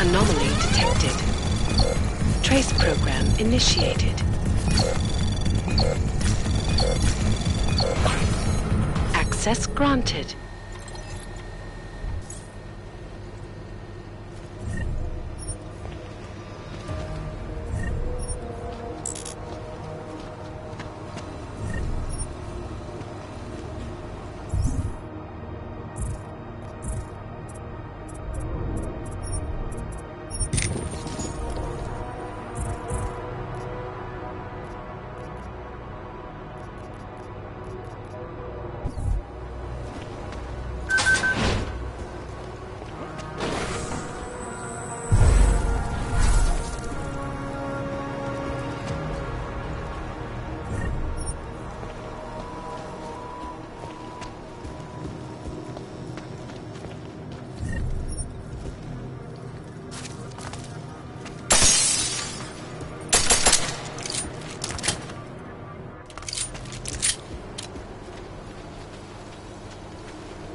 Anomaly detected. Trace program initiated. Access granted.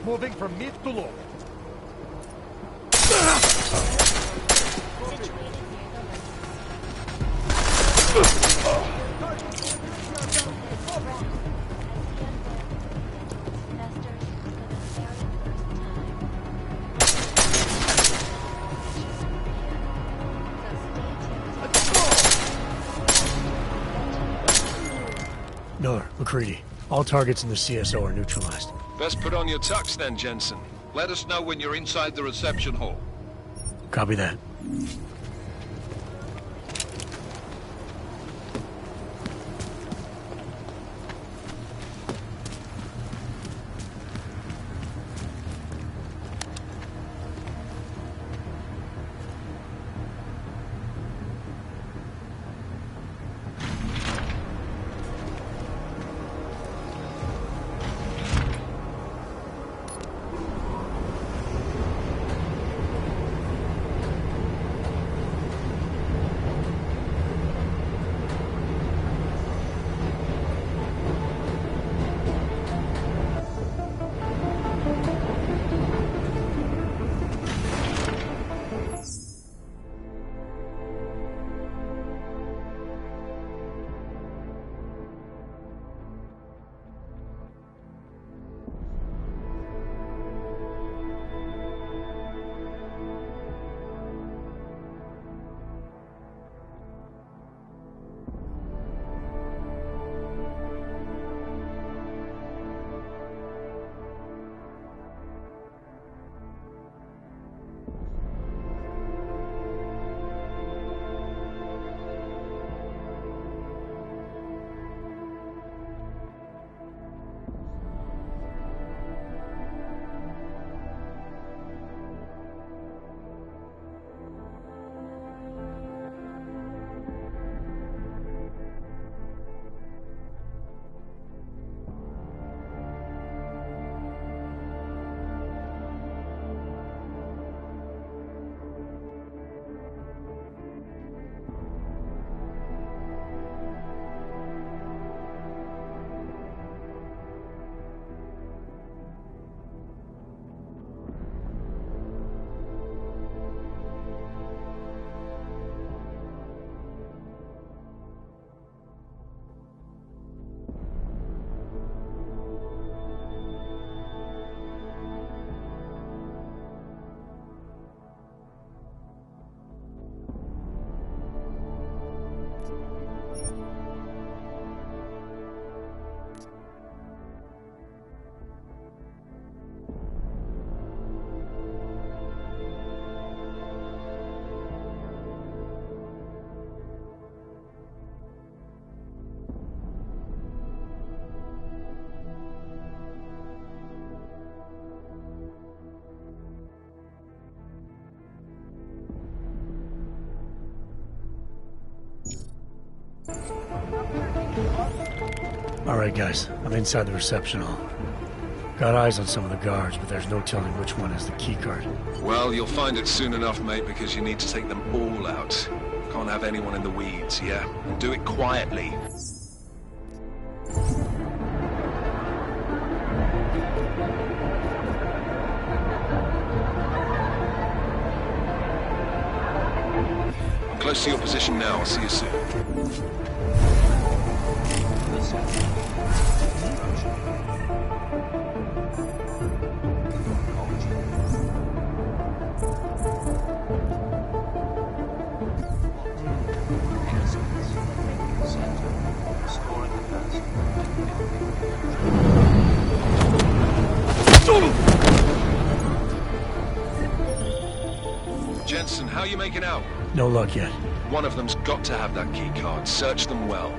Moving from mid to low. Miller, McCready, all targets in the CSO are neutralized. Best put on your tux then, Jensen. Let us know when you're inside the reception hall. Copy that. Alright guys, I'm inside the reception hall. Got eyes on some of the guards, but there's no telling which one has the keycard. Well, you'll find it soon enough, mate, because you need to take them all out. Can't have anyone in the weeds, yeah? And do it quietly. I'm close to your position now. I'll see you soon. Jensen, how are you making out? No luck yet. One of them's got to have that key card. Search them well.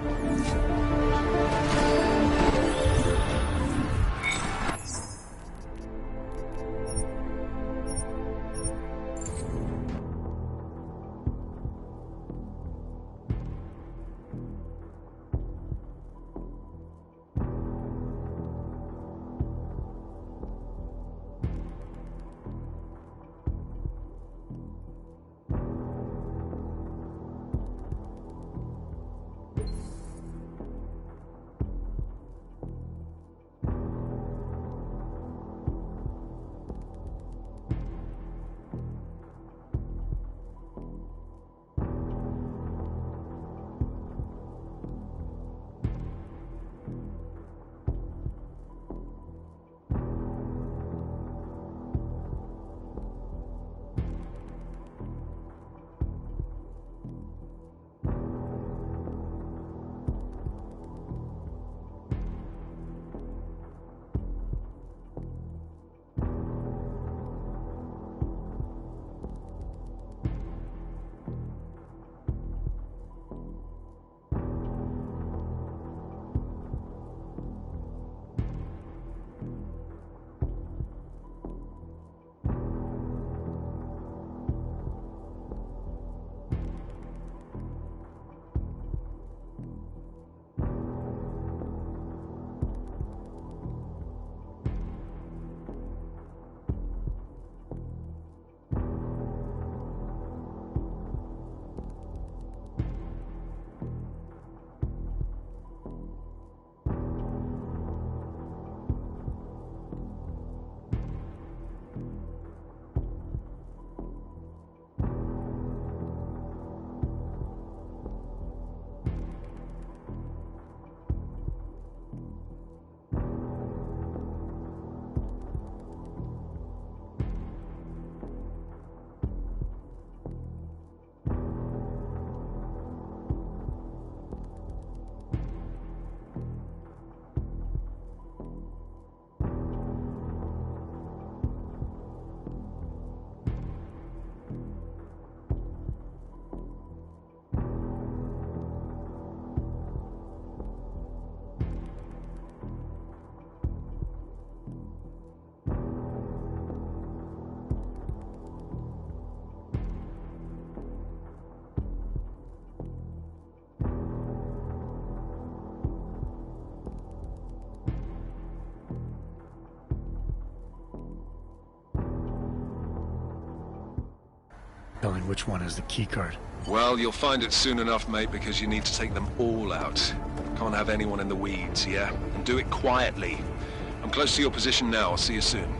Telling which one has the keycard. Well, you'll find it soon enough, mate, because you need to take them all out. Can't have anyone in the weeds, yeah? And do it quietly. I'm close to your position now. I'll see you soon.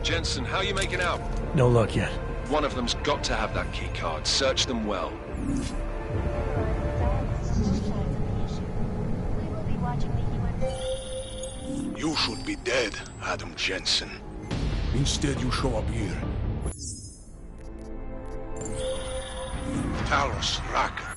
Jensen, how are you making out? No luck yet. One of them's got to have that key card. Search them well. You should be dead, Adam Jensen. Instead, you show up here with Talos Raka.